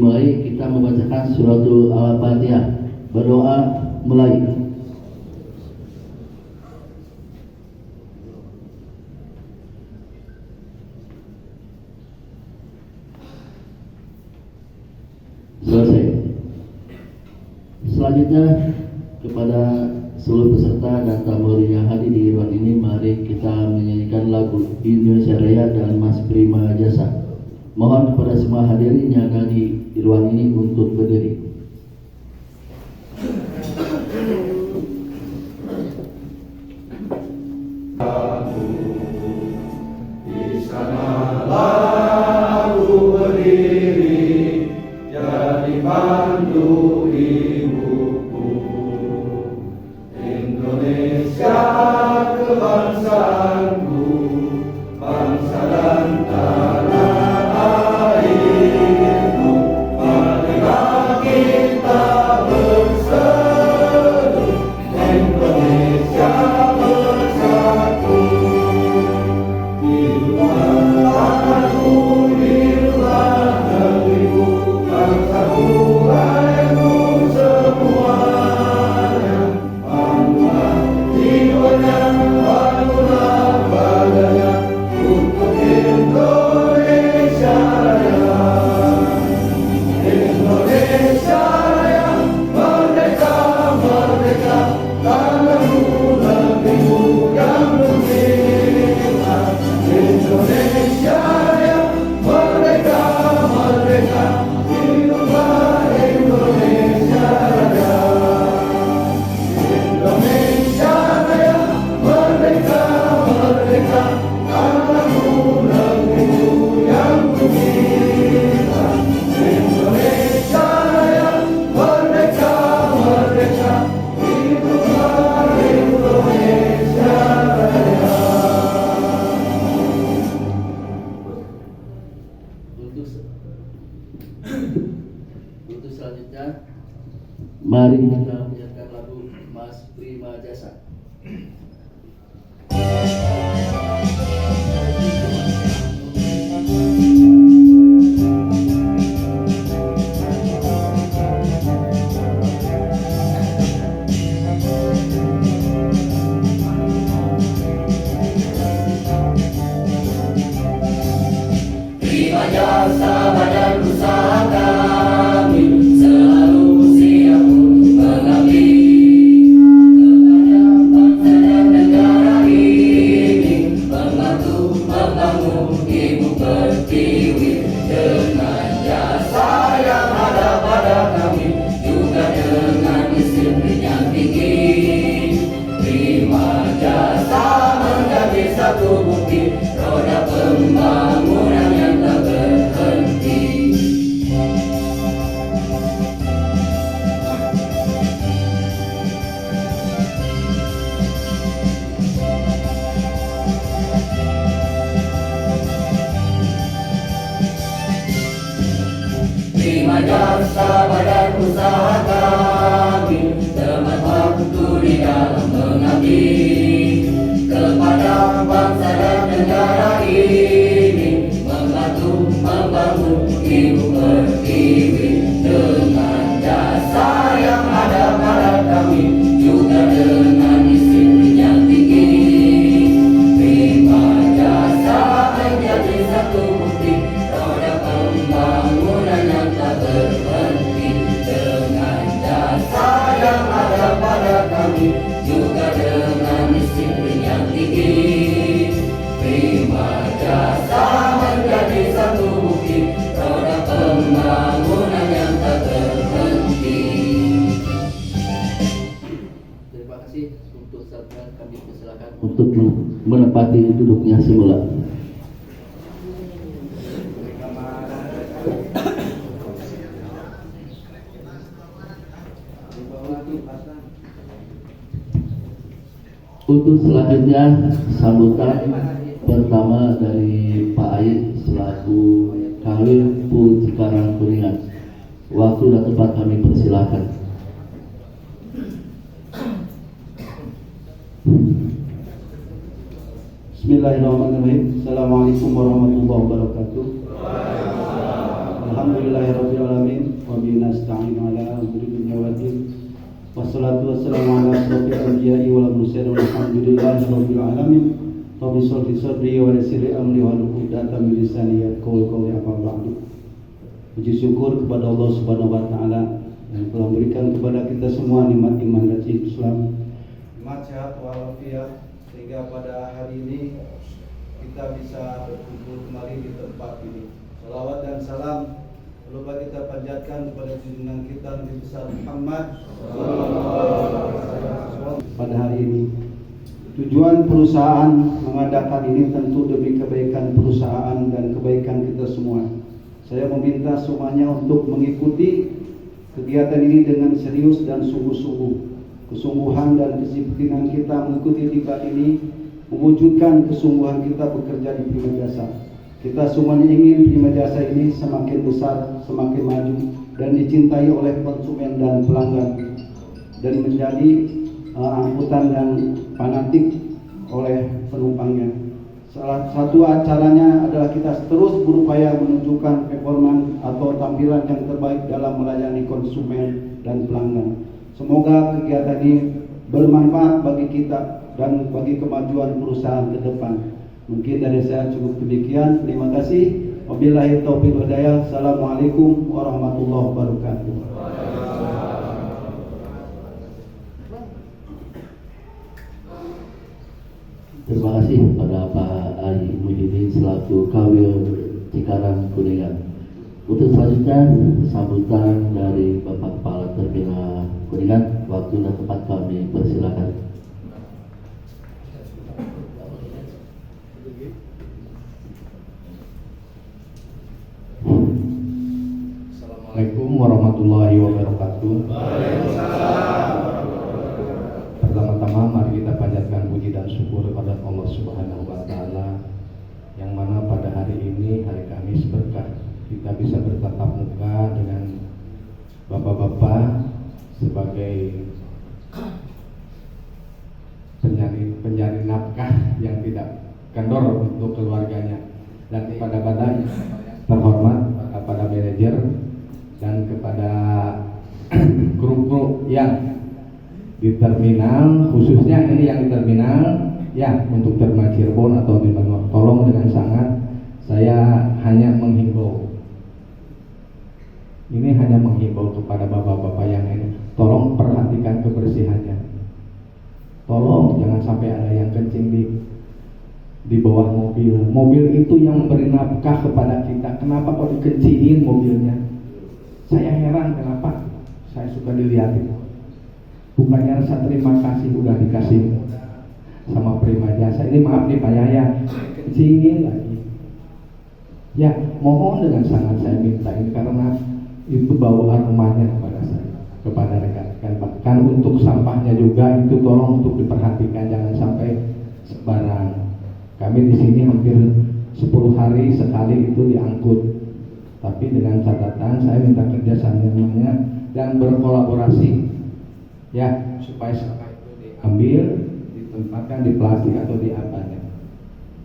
dimulai kita membacakan suratul Al-Fatihah. Berdoa mulai. Selesai. Selanjutnya kepada seluruh peserta dan tamu yang hadir di ruang ini, mari kita menyanyikan lagu Indonesia Raya dan Mas Prima Jasa. Mohon kepada semua hadirin yang ada di ruang ini untuk berdiri. Di sanalah aku berdiri, jadi pandu ibuku. Indonesia kebangsaanku, bangsa dan tanah airku. Marilah kita berseru, Indonesia bersatu. Hiduplah tanahku, hiduplah negeriku, bangsaku, rakyatku semuanya. Bangunlah jiwanya, bangunlah badannya untuk Indonesia Raya. Indonesia Raya, merdeka, merdeka, tanahku, negeriku yang tercinta. Indonesia Raya, merdeka, merdeka, hiduplah Indonesia Raya. Indonesia Raya, merdeka, merdeka, tanahku, negeriku yang tercinta. Indonesia Raya, merdeka, merdeka, hiduplah Indonesia Raya. Untuk selanjutnya, mari kita menyanyikan lagu Mas Prima Jasa. Prima jasa badan usaha kami, selalu siap untuk mengabdi kepada bangsa dan negara ini, membantu membangun ibu pertiwi. Dengan jasa yang ada pada kami, juga dengan disiplin yang tinggi, Prima Jasa menjadi satu bukti roda pembangunan yang tak berhenti. Prima Jasa badan usaha kami, teman waktu di dalam mengabdi kepada bangsa dan negara ini, membantu membangun ibu pertiwi. Dengan jasa yang ada pada kami, juga dengan disiplin yang tinggi, Prima Jasa menjadi satu bukti roda pembangunan yang tak berhenti. Dengan jasa yang ada pada kami, juga dengan disiplin yang tinggi, Prima Jasa menjadi satu bukti roda pembangunan yang tak berhenti. Terima kasih. Untuk saatnya kami persilakan untuk menempati duduknya semula. Untuk selanjutnya sambutan pertama dari Pak Ait selaku Kawin Pul Cikarang Kuningan. Waktu dan tempat kami persilakan. Bismillahirrahmanirrahim. Assalamualaikum warahmatullahi wabarakatuh. Alhamdulillahirabbil alamin wa bihi nasta'in ala umuri dunya waddin. Wassalatu wassalamu ala asyrofil anbiya'i wal mursalin walhamdulillahirabbil alamin. Rabbi sholli sadri wa yassir li amri wahlul 'uqdatam min lisani yafqahu qawli amma ba'du. Puji syukur kepada Allah Subhanahu wa taala yang telah memberikan kepada kita semua nikmat iman dan Islam, nikmat sehat walafiat, sehingga pada hari ini kita bisa berkumpul kembali di tempat ini. Salawat dan salam lupa kita panjatkan kepada junjungan kita Nabi besar Muhammad pada hari ini. Tujuan perusahaan mengadakan ini tentu demi kebaikan perusahaan dan kebaikan kita semua. Saya meminta semuanya untuk mengikuti kegiatan ini dengan serius dan sungguh-sungguh. Kesungguhan dan kedisiplinan kita mengikuti tiba ini mewujudkan kesungguhan kita bekerja di Prima Jasa. Kita semuanya ingin Prima Jasa ini semakin besar, semakin maju, dan dicintai oleh konsumen dan pelanggan, dan menjadi angkutan yang fanatik oleh penumpangnya. Salah satu acaranya adalah kita terus berupaya menunjukkan performa atau tampilan yang terbaik dalam melayani konsumen dan pelanggan. Semoga kegiatan ini bermanfaat bagi kita dan bagi kemajuan perusahaan ke depan. Mungkin dari saya cukup demikian. Terima kasih. Wabillahi taufiq wal hidayah. Assalamualaikum warahmatullahi wabarakatuh. Terima kasih kepada Pak Ali Muhyiddin selaku Kawil Cikarang Kuningan. Untuk selanjutnya sambutan dari Bapak Kepala Terminal Kuningan. Waktu dan tempat kami persilakan. Assalamualaikum warahmatullahi wabarakatuh. Pertama-tama mari kita panjatkan puji dan syukur kepada Allah Subhanahu wa taala yang mana pada hari ini, hari Kamis berkah, kita bisa bertatap muka dengan bapak-bapak sebagai penyari nafkah yang tidak kendor untuk keluarganya, dan kepada badan terhormat, kepada manajer dan kepada kru-kru yang di terminal, khususnya ini yang di terminal ya, untuk terminal Cirebon atau di Bangor, tolong dengan sangat saya hanya menghimbau, ini hanya menghimbau kepada bapak-bapak yang ini, tolong perhatikan kebersihannya, tolong jangan sampai ada yang kencing di bawah mobil. Mobil itu yang memberi nafkah kepada kita, kenapa kok dikencingin mobilnya? Saya heran kenapa, saya suka dilihatin. Bukannya rasa terima kasih udah dikasih sama Prima Jasa, ini maaf nih Pak Yaya, kencingin lagi. Ya, mohon dengan sangat saya minta ini, karena itu bau aromanya kepada saya, kepada rekan-rekan. Bahkan untuk sampahnya juga itu tolong untuk diperhatikan, jangan sampai sembarang. Kami di sini hampir 10 hari sekali itu diangkut, tapi dengan catatan saya minta kerjasamanya dan berkolaborasi. Ya, supaya sampah itu diambil, ditempatkan di plastik atau di apanya.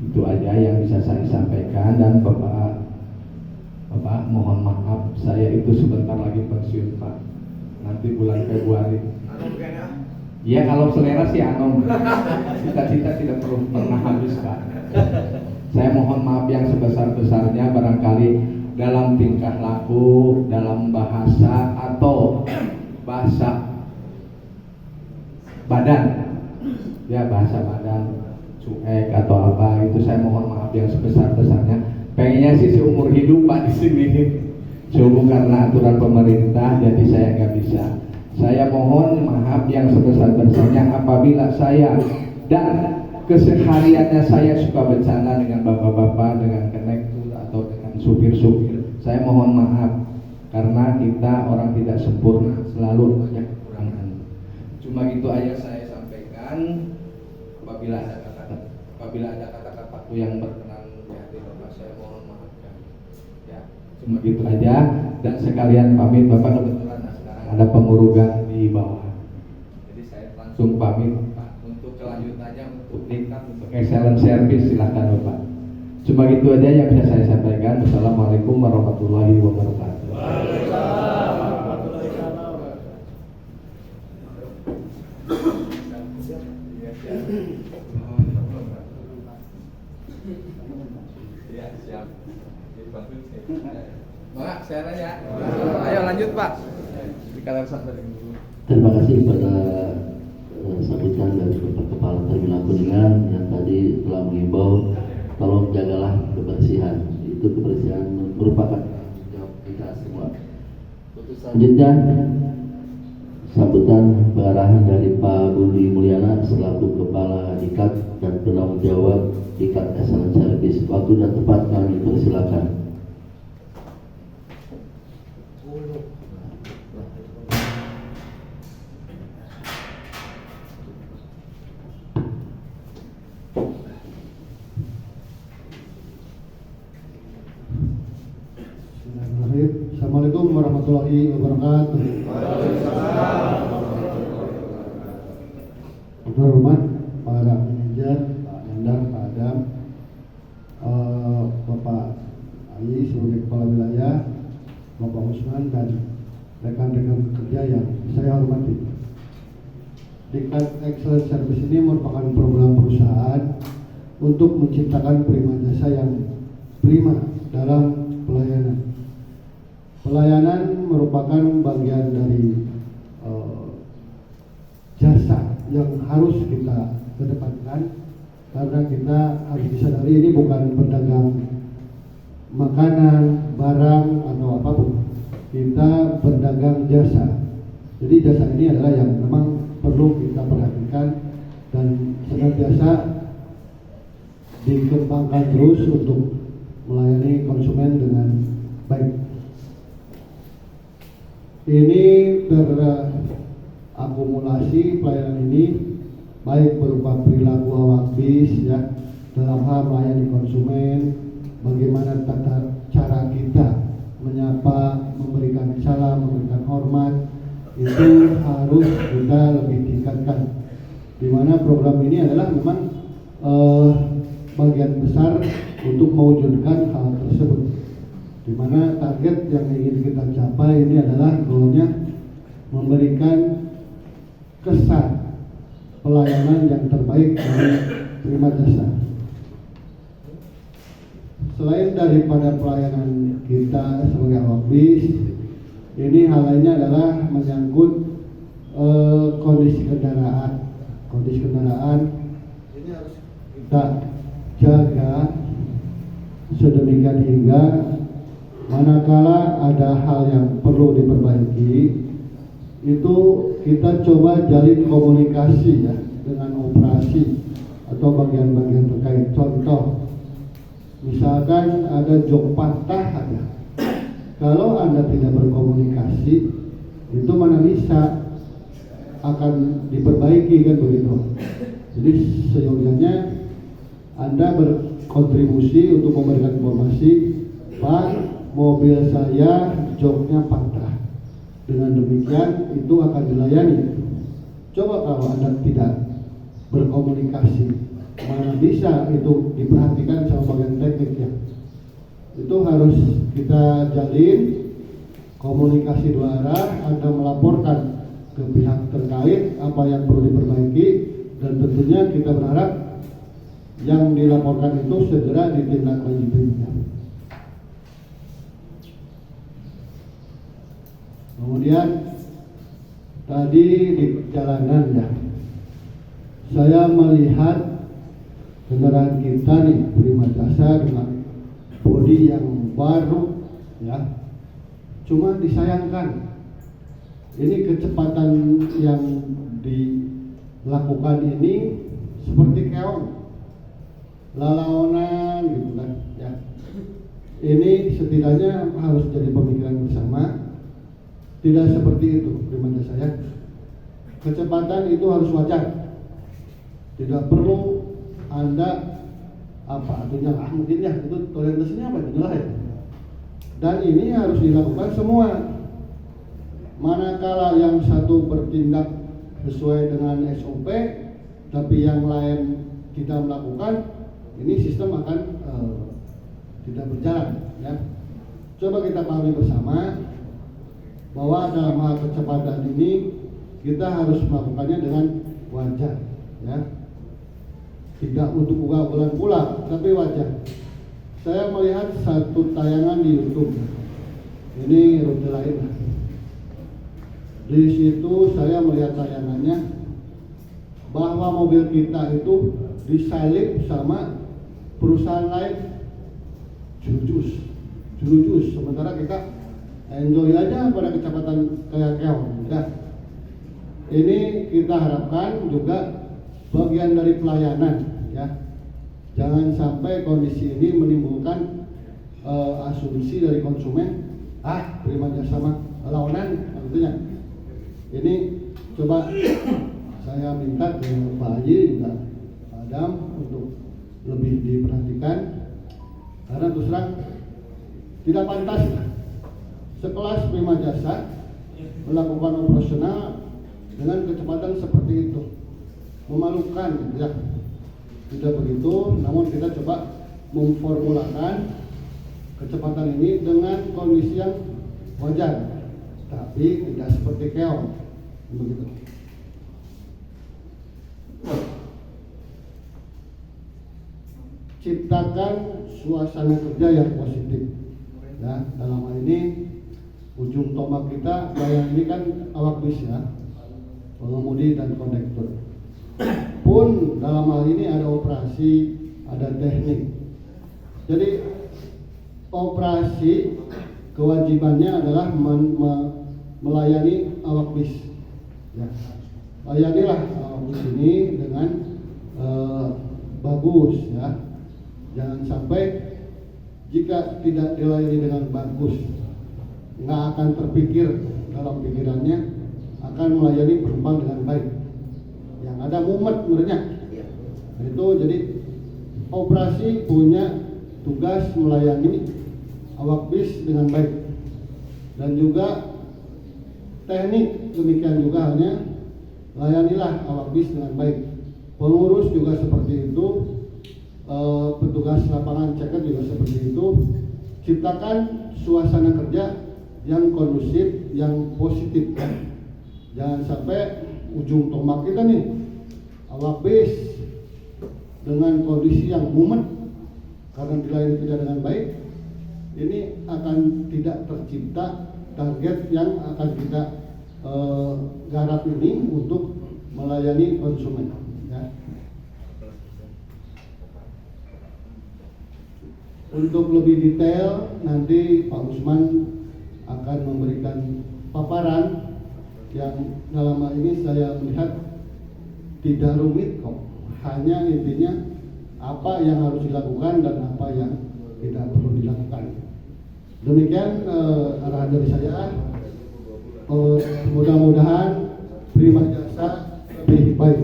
Itu aja yang bisa saya sampaikan. Dan Bapak mohon maaf, saya itu sebentar lagi pensiun Pak, nanti bulan Februari. Ya kalau selera sih anom, cita-cita tidak perlu pernah habis Pak. Saya mohon maaf yang sebesar-besarnya barangkali dalam tingkah laku, dalam bahasa atau bahasa badan, ya bahasa badan cuek atau apa itu, saya mohon maaf yang sebesar-besarnya. Pengennya sih seumur hidup Pak di sini, cuma karena aturan pemerintah jadi saya nggak bisa. Saya mohon maaf yang sebesar-besarnya apabila saya dan kesehariannya saya suka bercanda dengan bapak-bapak, dengan konektor atau dengan supir-supir. Saya mohon maaf karena kita orang tidak sempurna, selalu banyak kekurangan. Cuma itu aja saya sampaikan. Apabila ada kata-kataku yang berkenan di hati Bapak, saya mohon maafkan. Ya, cuma gitu aja. Dan sekalian pamit Bapak, kebetulan sekarang ada pengurugan di bawah. Jadi saya langsung pamit Pak. Untuk kelanjutannya, untuk tingkat, untuk excellent service silahkan Bapak. Cuma gitu aja yang bisa saya sampaikan. Wassalamualaikum warahmatullahi wabarakatuh. Ya, siap. Pak, saya nanya. Ayo lanjut, Pak. Dikatakan sampai dulu. Terima kasih kepada sambutan dari Bapak Kepala Terminal Kuningan yang tadi telah mengimbau tolong jagalah kebersihan. Itu kebersihan merupakan tanggung jawab kita semua. Selanjutnya sambutan pengarahan dari Pak Budi Mulyana selaku Kepala Dikat dan penanggung jawab Dikat Excellent Service. Waktu dan tempat kami persilakan. Assalamualaikum warahmatullahi wabarakatuh. Terhormat para manajer, Pak Nandar, Pak Adam, Bapak Ali sebagai kepala wilayah, Bapak Usman dan rekan-rekan kerja yang saya hormati. Dikat Excellent Service ini merupakan program perusahaan untuk menciptakan prima jasa yang prima dalam pelayanan. Pelayanan merupakan bagian dari jasa yang harus kita kedepankan, karena kita harus disadari ini bukan pedagang makanan, barang atau apapun. Kita pedagang jasa. Jadi jasa ini adalah yang memang perlu kita perhatikan dan senantiasa dikembangkan terus untuk melayani konsumen dengan baik. Ini terakumulasi pelayanan ini baik berupa perilaku awak bis ya dalam hal melayani konsumen, bagaimana tata cara kita menyapa, memberikan salam, memberikan hormat, itu harus kita lebih tingkatkan. Di mana program ini adalah memang bagian besar untuk mewujudkan hal tersebut. Di mana target yang ingin kita capai ini adalah goalnya memberikan kesan pelayanan yang terbaik dari prima jasa. Selain daripada pelayanan kita sebagai awak bis, ini hal lainnya adalah menyangkut kondisi kendaraan. Kondisi kendaraan ini harus kita jaga sedemikian hingga manakala ada hal yang perlu diperbaiki, itu kita coba jalin komunikasi ya dengan operasi atau bagian-bagian terkait. Contoh, misalkan ada jok patah ada. Kalau Anda tidak berkomunikasi, itu mana bisa akan diperbaiki kan begitu. Jadi seyogianya Anda berkontribusi untuk memberikan informasi, Pak, mobil saya joknya patah. Dengan demikian itu akan dilayani. Coba kalau Anda tidak berkomunikasi, mana bisa itu diperhatikan sama bagian tekniknya. Itu harus kita jalin komunikasi dua arah. Anda melaporkan ke pihak terkait apa yang perlu diperbaiki, dan tentunya kita berharap yang dilaporkan itu segera ditindaklanjuti. Kemudian tadi di jalanan ya, saya melihat kendaraan kita nih prima jasa dengan bodi yang baru ya. Cuma disayangkan ini kecepatan yang dilakukan ini seperti keong, lalaonan gitu kan ya. Ini setidaknya harus jadi pemikiran bersama. Tidak seperti itu prima jasa ya. Kecepatan itu harus wajar. Tidak perlu Anda apa artinya mungkin ya itu toleransinya apa itulah ya. Dan ini harus dilakukan semua. Manakala yang satu bertindak sesuai dengan SOP, tapi yang lain tidak melakukan, ini sistem akan tidak berjalan ya. Coba kita pahami bersama bahwa dalam hal kecepatan ini kita harus melakukannya dengan wajar, ya. Tidak untuk ugal-ugalan pula, tapi wajar. Saya melihat satu tayangan di YouTube. Ini rute lain. Di situ saya melihat tayangannya bahwa mobil kita itu disalip sama perusahaan lain jurujus, sementara kita enjoy aja pada kecepatan kayak keong, ya. Ini kita harapkan juga bagian dari pelayanan, ya. Jangan sampai kondisi ini menimbulkan asumsi dari konsumen, prima jasa mah lawanan, artinya. Ini coba saya minta ke Pak Haji juga Pak Adam untuk lebih diperhatikan, karena terus terang tidak pantas sekelas prima jasa melakukan operasional dengan kecepatan seperti itu, memalukan, ya. Tidak begitu, namun kita coba memformulakan kecepatan ini dengan kondisi yang wajar, tapi tidak seperti keong, begitu. Ciptakan suasana kerja yang positif, ya. Dalam hal ini ujung tombak kita yang ini kan awak bis, ya, pengemudi dan kondektur. Pun dalam hal ini ada operasi, ada teknik. Jadi operasi kewajibannya adalah melayani awak bis, ya. Layanilah awak bis ini dengan bagus, ya. Jangan sampai jika tidak dilayani dengan bagus, nggak akan terpikir dalam pikirannya akan melayani penumpang dengan baik. Yang ada mumet sebenarnya. Itu jadi operasi punya tugas melayani awak bis dengan baik, dan juga teknik demikian juga, hanya layanilah awak bis dengan baik. Pengurus juga seperti itu, petugas lapangan ceket juga seperti itu. Ciptakan suasana kerja yang kondusif, yang positif, ya. Jangan sampai ujung tombak kita nih awak bis dengan kondisi yang mumet karena dilayani tidak dengan baik, ini akan tidak tercipta target yang akan kita garap ini untuk melayani konsumen, ya. Untuk lebih detail nanti Pak Usman akan memberikan paparan yang dalam hal ini saya melihat tidak rumit kok, hanya intinya apa yang harus dilakukan dan apa yang tidak perlu dilakukan. Demikian arahan dari saya. Mudah-mudahan prima jasa lebih baik.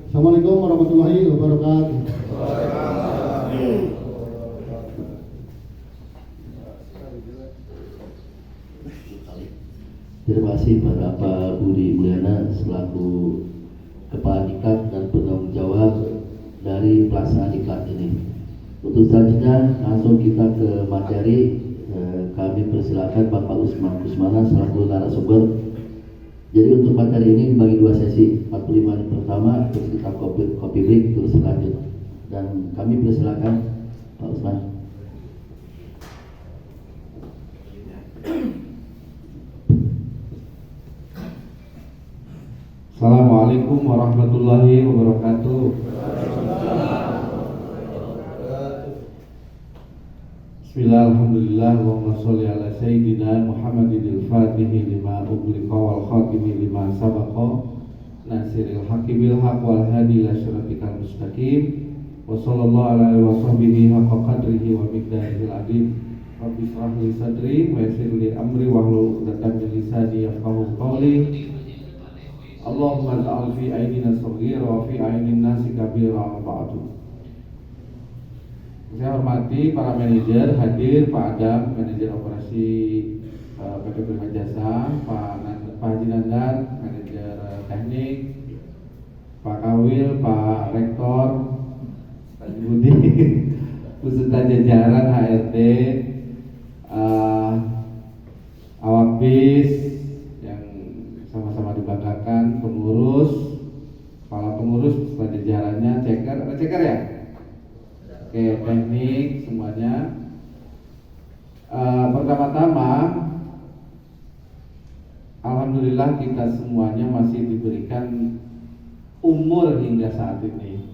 Assalamualaikum warahmatullahi wabarakatuh. Terima kasih pada Pak Budi Mulyana selaku Kepala Diklat dan penanggung jawab dari pelaksanaan diklat ini. Untuk selanjutnya langsung kita ke materi. Kami persilakan Bapak Usman Kusmana selaku narasumber. Jadi untuk materi ini dibagi dua sesi, 45 menit pertama terus kita kopi break terus lanjut. Dan kami persilakan Pak Usman. Assalamualaikum warahmatullahi wabarakatuh. Bismillah, alhamdulillah, Allahumma sholli ala sayyidina Muhammadin al-fatihi lima ughliqa wal khatimi lima sabaqa nasiril haqqi bil haqq wal hadi ila siratikal mustaqim wa sallallahu alaihi wa sahbihi haqqa qadrihi wa miqdarihil azim. Rabbi shrah li sadri wa yassir li amri wahlul 'uqdatam min lisani yafqahu qawli. Allahumma ja'al fi aynina saghira wa fi aynin nasi kabira wa ba'du. Saya hormati para manajer hadir, Pak Adam, manajer operasi PT Prima Jasa, Pak Haji Nandan, manajer teknik, Pak Kawil, Pak Rektor, Pak Budi, beserta jajaran HRD, awak bis yang sama-sama dibanggakan, Dengar ya? Oke, teknik semuanya. Pertama-tama, alhamdulillah kita semuanya masih diberikan umur hingga saat ini,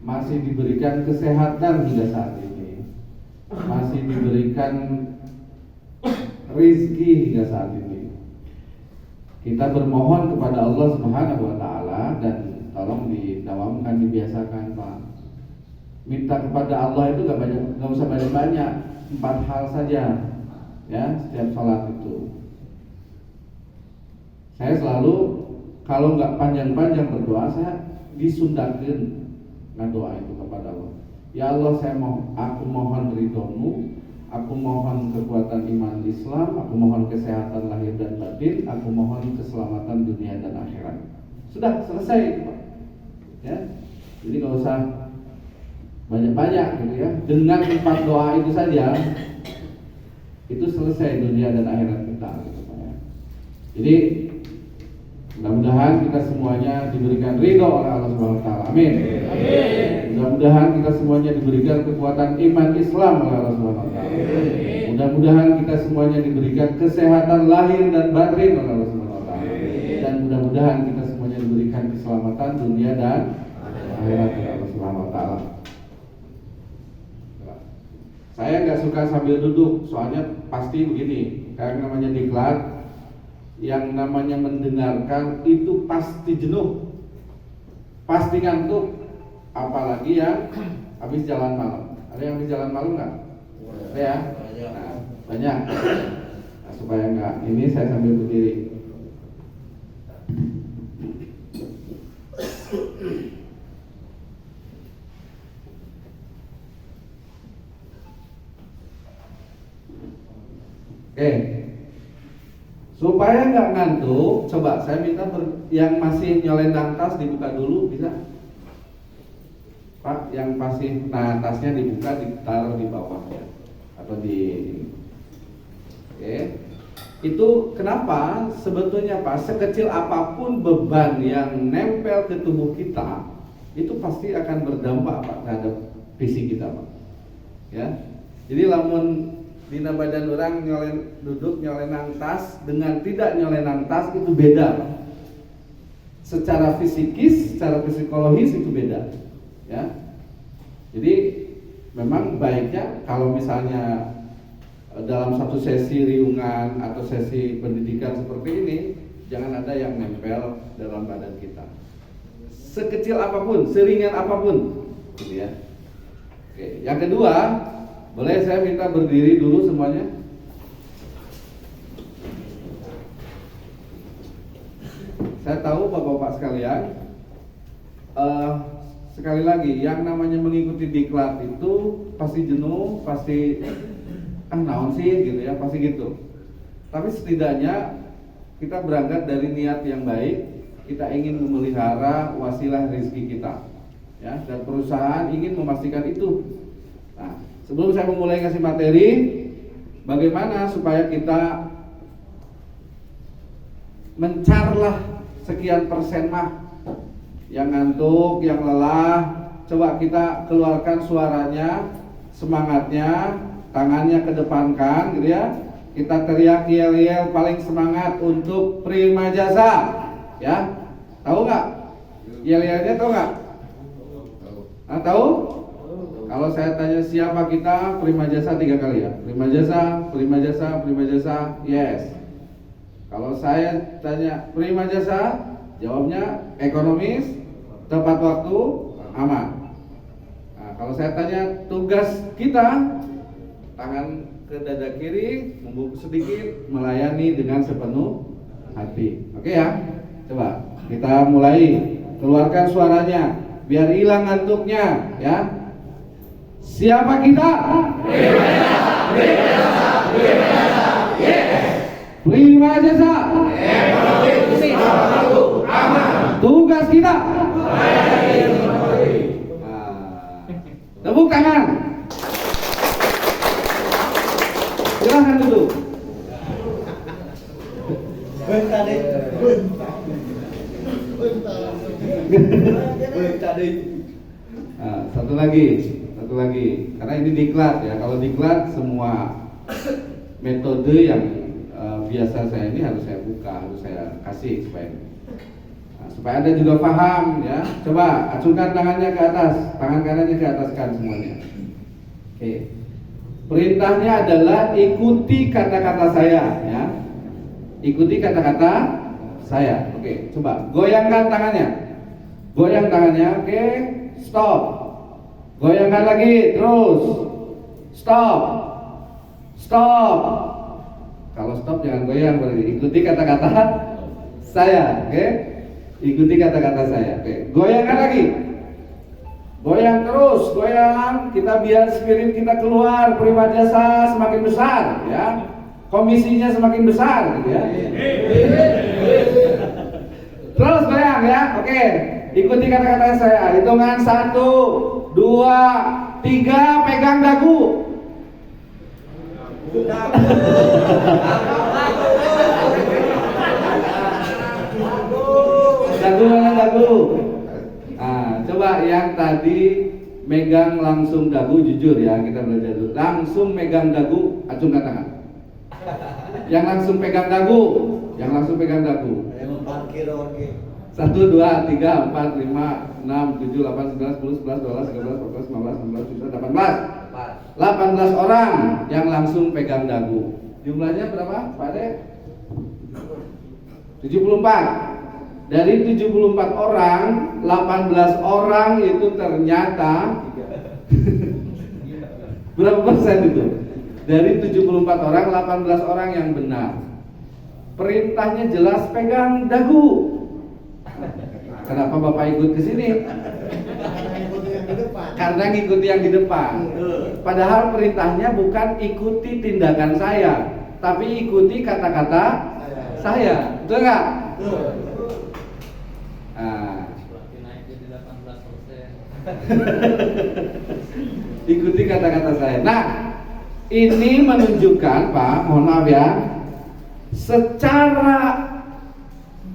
masih diberikan kesehatan hingga saat ini, masih diberikan rezeki hingga saat ini. Kita bermohon kepada Allah Subhanahu wa taala dan tolong didawamkan, dibiasakan, Pak. Minta kepada Allah itu gak usah banyak-banyak, 4 hal saja ya setiap sholat itu. Saya selalu kalau nggak panjang-panjang berdoa, saya disundakin doa itu kepada Allah. Ya Allah, aku mohon ridho-Mu, aku mohon kekuatan iman Islam, aku mohon kesehatan lahir dan batin, aku mohon keselamatan dunia dan akhirat. Sudah selesai, Pak. Ya, jadi nggak usah banyak-banyak gitu ya. Dengan 4 doa itu saja, itu selesai dunia dan akhirat kita. Gitu, Pak, ya. Jadi mudah-mudahan kita semuanya diberikan ridho oleh Allah Subhanahu wa taala. Amin. Mudah-mudahan kita semuanya diberikan kekuatan iman Islam oleh Allah Subhanahu wa taala. Mudah-mudahan kita semuanya diberikan kesehatan lahir dan batin oleh Allah Subhanahu wa taala. Dan mudah-mudahan kita semuanya diberikan keselamatan dunia dan akhirat oleh Allah Subhanahu wa taala. Saya nggak suka sambil duduk, soalnya pasti begini, kayak namanya diklat, yang namanya mendengarkan itu pasti jenuh, pasti ngantuk, apalagi yang habis jalan malam. Ada yang habis jalan malam nggak? Ada ya? Nah, banyak. Nah, supaya nggak ini saya sambil berdiri. Oke. Supaya nggak ngantuk, coba saya minta yang masih nyolendang tas dibuka dulu, bisa? Pak, yang masih tasnya dibuka, ditaruh di bawah ya, atau di. Oke. Itu kenapa? Sebetulnya Pak, sekecil apapun beban yang nempel ke tubuh kita, itu pasti akan berdampak Pak terhadap fisik kita, Pak. Ya. Jadi lamun dina badan orang duduk nyolenang tas dengan tidak nyolenang tas itu beda, Pak. Secara fisikis, secara psikologis itu beda, ya. Jadi memang baiknya kalau misalnya dalam satu sesi riungan atau sesi pendidikan seperti ini, jangan ada yang nempel dalam badan kita. Sekecil apapun, seringan apapun, gitu ya. Oke, yang kedua, boleh saya minta berdiri dulu semuanya? Saya tahu Bapak-bapak sekalian, sekali lagi yang namanya mengikuti diklat itu pasti jenuh, pasti naon sih gitu ya, pasti gitu. Tapi setidaknya kita berangkat dari niat yang baik, kita ingin memelihara wasilah rezeki kita, ya, dan perusahaan ingin memastikan itu. Nah, sebelum saya memulai kasih materi, bagaimana supaya kita mencarlah sekian persen mah yang ngantuk, yang lelah, coba kita keluarkan suaranya, semangatnya, tangannya kedepankan, gitu ya. Kita teriak yel-yel paling semangat untuk Prima Jasa, ya. Tahu nggak? Yel-yelnya tahu nggak? Nah, tahu? Kalau saya tanya siapa kita, Prima Jasa 3 kali ya. Prima Jasa, Prima Jasa, Prima Jasa, yes. Kalau saya tanya Prima Jasa, jawabnya ekonomis, tepat waktu, aman. Nah, kalau saya tanya tugas kita, tangan ke dada kiri, membungkuk sedikit, melayani dengan sepenuh hati. Oke ya? Coba kita mulai, keluarkan suaranya biar hilang ngantuknya, ya. Siapa kita? Prima Jasa. Tugas kita. Tepuk tangan. Silahkan duduk. Nah, satu lagi, karena ini diklat ya. Kalau diklat semua metode yang biasa saya ini harus saya buka, harus saya kasih supaya Anda juga paham ya. Coba acungkan tangannya ke atas, tangan kanannya ke ataskan semuanya. Oke. Perintahnya adalah ikuti kata-kata saya ya. Ikuti kata-kata saya. Oke, coba goyangkan tangannya. Goyang tangannya, oke. Stop. Goyangkan lagi, terus. Stop. Stop. Kalau stop jangan goyang, berarti ikuti kata-kata saya, oke? Ikuti kata-kata saya, oke? Goyangkan lagi. Goyang terus, goyang. Kita biar spirit kita keluar, Prima Jasa semakin besar, ya. Komisinya semakin besar, gitu ya. Terus goyang ya, oke? Ikuti kata-kata saya. Hitungan 1, 2, 3, pegang dagu. Dagu mana dagu? Nah, coba yang tadi megang langsung dagu, jujur ya, kita belajar dulu. Langsung megang dagu, acungkan tangan. Yang langsung pegang dagu, 1, 2, 3, 4, 5, 6, 7, 8, 9, 10, 11, 12, 13, 14, 15, 16, 17, 18, 18 orang yang langsung pegang dagu. Jumlahnya berapa, Pak Ade? 74. Dari 74 orang, 18 orang itu ternyata berapa persen itu? Dari 74 orang, 18 orang yang benar. Perintahnya jelas pegang dagu. Kenapa Bapak ikut ke sini? Karena ngikuti yang di depan. Padahal perintahnya bukan ikuti tindakan saya, tapi ikuti kata-kata saya. Betul nggak? Nah. Ikuti kata-kata saya. Nah, ini menunjukkan, Pak, mohon maaf ya, secara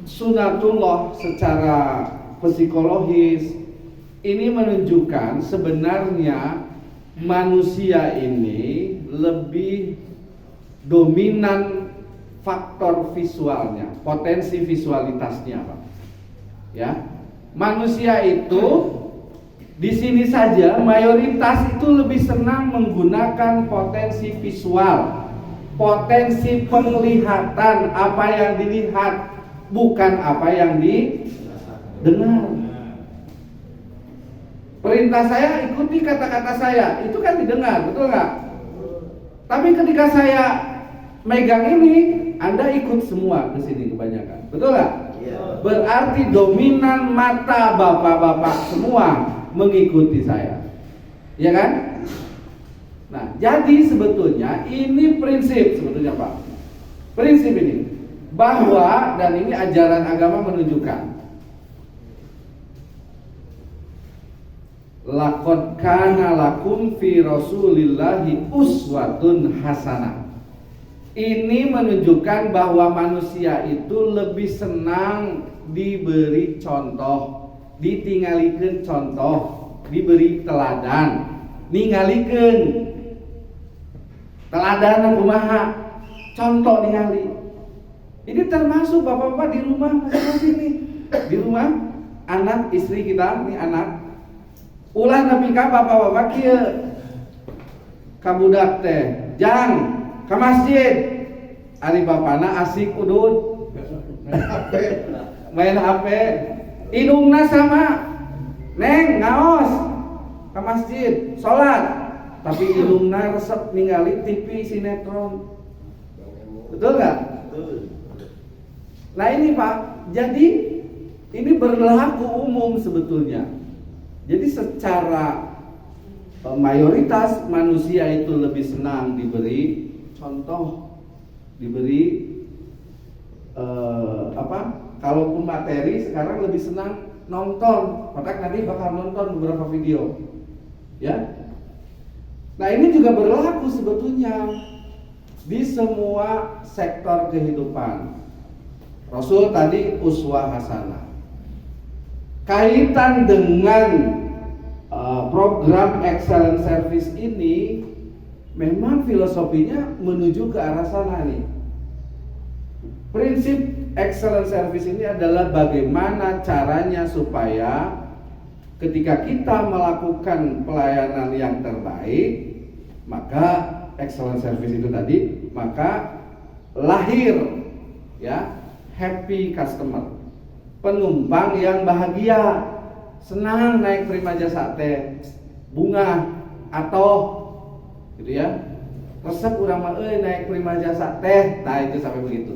sunatullah, secara psikologis, ini menunjukkan sebenarnya manusia ini lebih dominan faktor visualnya, potensi visualitasnya, Pak. Ya, manusia itu di sini saja mayoritas itu lebih senang menggunakan potensi visual, potensi penglihatan, apa yang dilihat, bukan apa yang didengar. Perintah saya ikuti kata-kata saya, itu kan didengar, betul nggak? Tapi ketika saya megang ini, Anda ikut semua ke sini kebanyakan, betul nggak? Berarti dominan mata bapak-bapak semua mengikuti saya, ya kan? Nah, jadi sebetulnya ini prinsip sebetulnya, Pak. Prinsip ini bahwa, dan ini ajaran agama menunjukkan, laqad kana lakum fi rasulillahi uswatun hasanah. Ini menunjukkan bahwa manusia itu lebih senang diberi contoh, ditingalikeun contoh, diberi teladan, ningalikeun teladan kumaha, contoh ningali. Ini termasuk bapak-bapak di rumah masing-masing nih, di rumah anak istri kita nih, anak ulah nepi ka bapak-bapak kieu ka budak teh jang ka masjid, ari bapana asik udud main HP, hidungna sama neng ngaos ka masjid salat, tapi hidungna resep ningali TV sinetron. Betul nggak? Nah ini Pak, jadi ini berlaku umum sebetulnya. Jadi secara mayoritas manusia itu lebih senang diberi contoh, diberi kalaupun materi sekarang lebih senang nonton. Maka nanti bakal nonton beberapa video, ya. Nah ini juga berlaku sebetulnya di semua sektor kehidupan. Rasul tadi uswah hasanah. Kaitan dengan program excellent service ini memang filosofinya menuju ke arah sana nih. Prinsip excellent service ini adalah bagaimana caranya supaya ketika kita melakukan pelayanan yang terbaik, maka excellent service itu tadi, maka lahir ya happy customer, penumpang yang bahagia, senang naik prima jasa teh, bunga atau gitu ya, resep urang mah naik prima jasa teh, nah itu sampai begitu.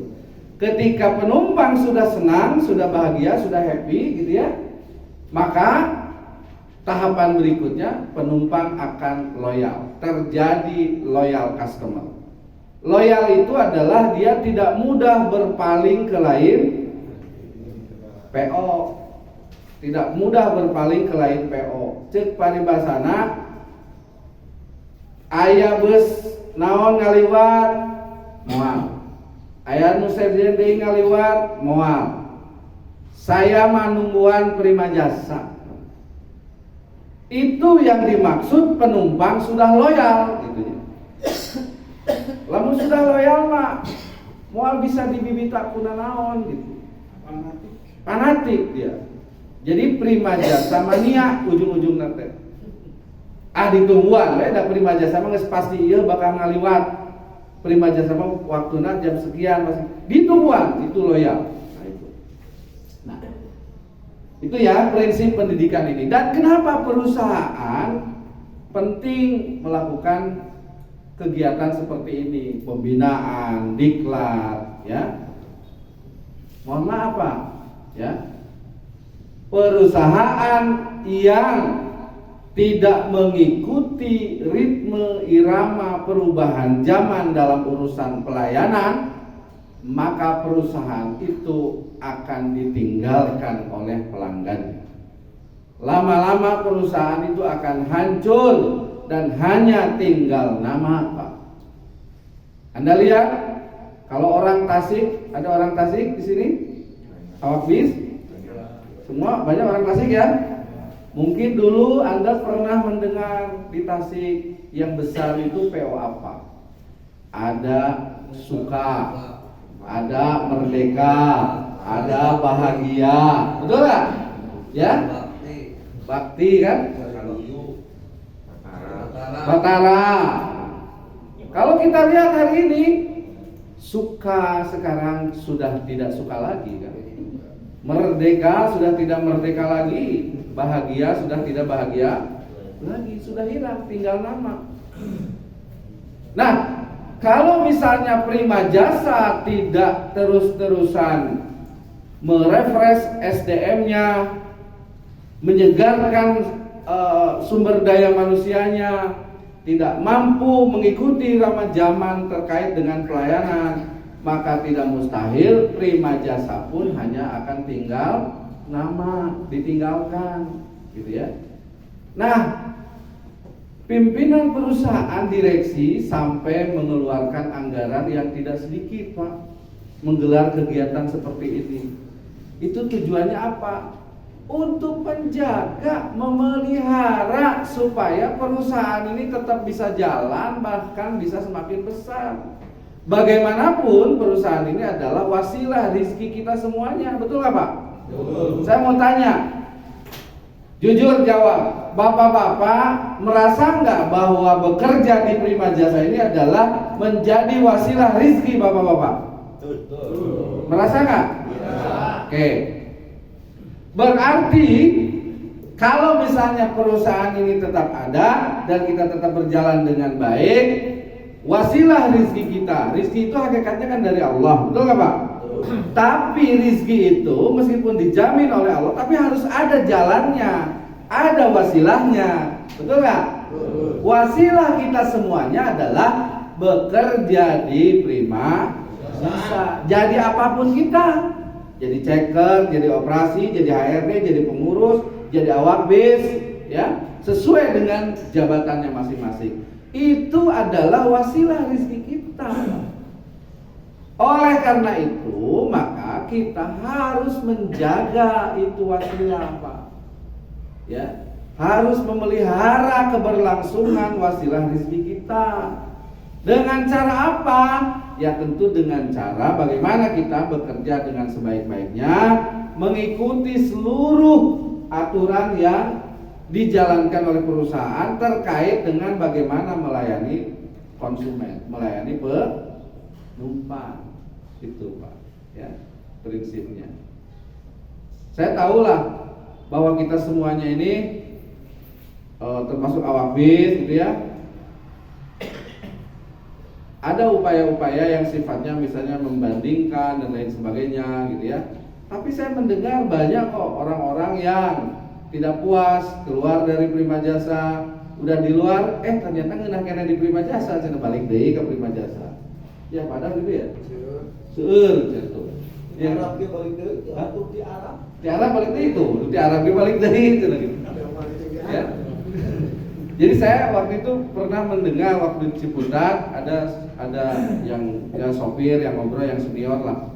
Ketika penumpang sudah senang, sudah bahagia, sudah happy gitu ya, maka tahapan berikutnya penumpang akan loyal, terjadi loyal customer. Loyal itu adalah dia tidak mudah berpaling ke lain PO, tidak mudah berpaling ke lain PO. Cek paribasana aya bus naon ngaliwat moal, aya nu sejen deui ngaliwat moal, saya manungguan prima jasa. Itu yang dimaksud penumpang sudah loyal gitu ya. Lamun sudah loyal mah moal bisa dibibita kuna naon gitu. Fanatik dia. Jadi prima jasa mania ujung-ujungna teh. Ditungguan we da prima jasa mah geus pasti ieu bakal ngaliwat. Prima jasa mah waktuna jam sekian masih ditungguan, itu loyal. Itu ya prinsip pendidikan ini. Dan kenapa perusahaan penting melakukan kegiatan seperti ini, pembinaan, diklat, ya. Mohon maaf Pak, ya. Perusahaan yang tidak mengikuti ritme irama perubahan zaman dalam urusan pelayanan, maka perusahaan itu akan ditinggalkan oleh pelanggan. Lama-lama perusahaan itu akan hancur dan hanya tinggal nama Pak. Anda lihat kalau orang Tasik, ada orang Tasik di sini? Awak bis? Semua banyak orang Tasik ya? Mungkin dulu Anda pernah mendengar di Tasik yang besar itu PO apa? Ada Suka, ada Merdeka, ada Bahagia, betul nggak? Ya, Bakti kan? Batara. Kalau kita lihat hari ini, Suka sekarang sudah tidak suka lagi kan? Merdeka sudah tidak merdeka lagi, Bahagia sudah tidak bahagia lagi, sudah hilang, tinggal nama. Nah, kalau misalnya prima jasa tidak terus-terusan merefresh SDM-nya, menyegarkan sumber daya manusianya, tidak mampu mengikuti irama zaman terkait dengan pelayanan, maka tidak mustahil prima jasa pun hanya akan tinggal nama, ditinggalkan, gitu ya. Nah, pimpinan perusahaan direksi sampai mengeluarkan anggaran yang tidak sedikit Pak, menggelar kegiatan seperti ini. Itu tujuannya apa? Untuk menjaga, memelihara supaya perusahaan ini tetap bisa jalan, bahkan bisa semakin besar. Bagaimanapun perusahaan ini adalah wasilah rizki kita semuanya, betul nggak Pak? Betul. Saya mau tanya, jujur jawab, bapak-bapak merasa nggak bahwa bekerja di prima jasa ini adalah menjadi wasilah rizki bapak-bapak? Betul. Merasa nggak? Ya. Oke. Berarti kalau misalnya perusahaan ini tetap ada dan kita tetap berjalan dengan baik, wasilah rizki kita. Rizki itu hakikatnya kan dari Allah, betul nggak Pak? Tapi rizki itu meskipun dijamin oleh Allah, tapi harus ada jalannya, ada wasilahnya, betul nggak? Wasilah kita semuanya adalah bekerja di prima jasa. Jadi apapun kita, jadi checker, jadi operasi, jadi HRD, jadi pengurus, jadi awak bis, ya, sesuai dengan jabatannya masing-masing. Itu adalah wasilah rizki kita. Oleh karena itu, maka kita harus menjaga itu wasilah, Pak. Ya, harus memelihara keberlangsungan wasilah rezeki kita. Dengan cara apa? Ya tentu dengan cara bagaimana kita bekerja dengan sebaik-baiknya, mengikuti seluruh aturan yang dijalankan oleh perusahaan terkait dengan bagaimana melayani konsumen, melayani penumpang. Itu Pak, ya prinsipnya. Saya tahulah bahwa kita semuanya ini termasuk awak bis gitu ya, ada upaya-upaya yang sifatnya misalnya membandingkan dan lain sebagainya gitu ya. Tapi saya mendengar banyak kok orang-orang yang tidak puas keluar dari Prima Jasa, udah di luar, ternyata ngeunah kena di Prima Jasa, cenah balik deui ke Prima Jasa. Ya padahal gitu ya. Seueur gitu. Ya Arab ge balik deui, atuh di Arab. Di Arab balik deui itu, di Arab ge balik deui cenah gitu. Ya. Jadi saya waktu itu pernah mendengar waktu di Ciputat ada yang sopir yang ngobrol yang senior lah.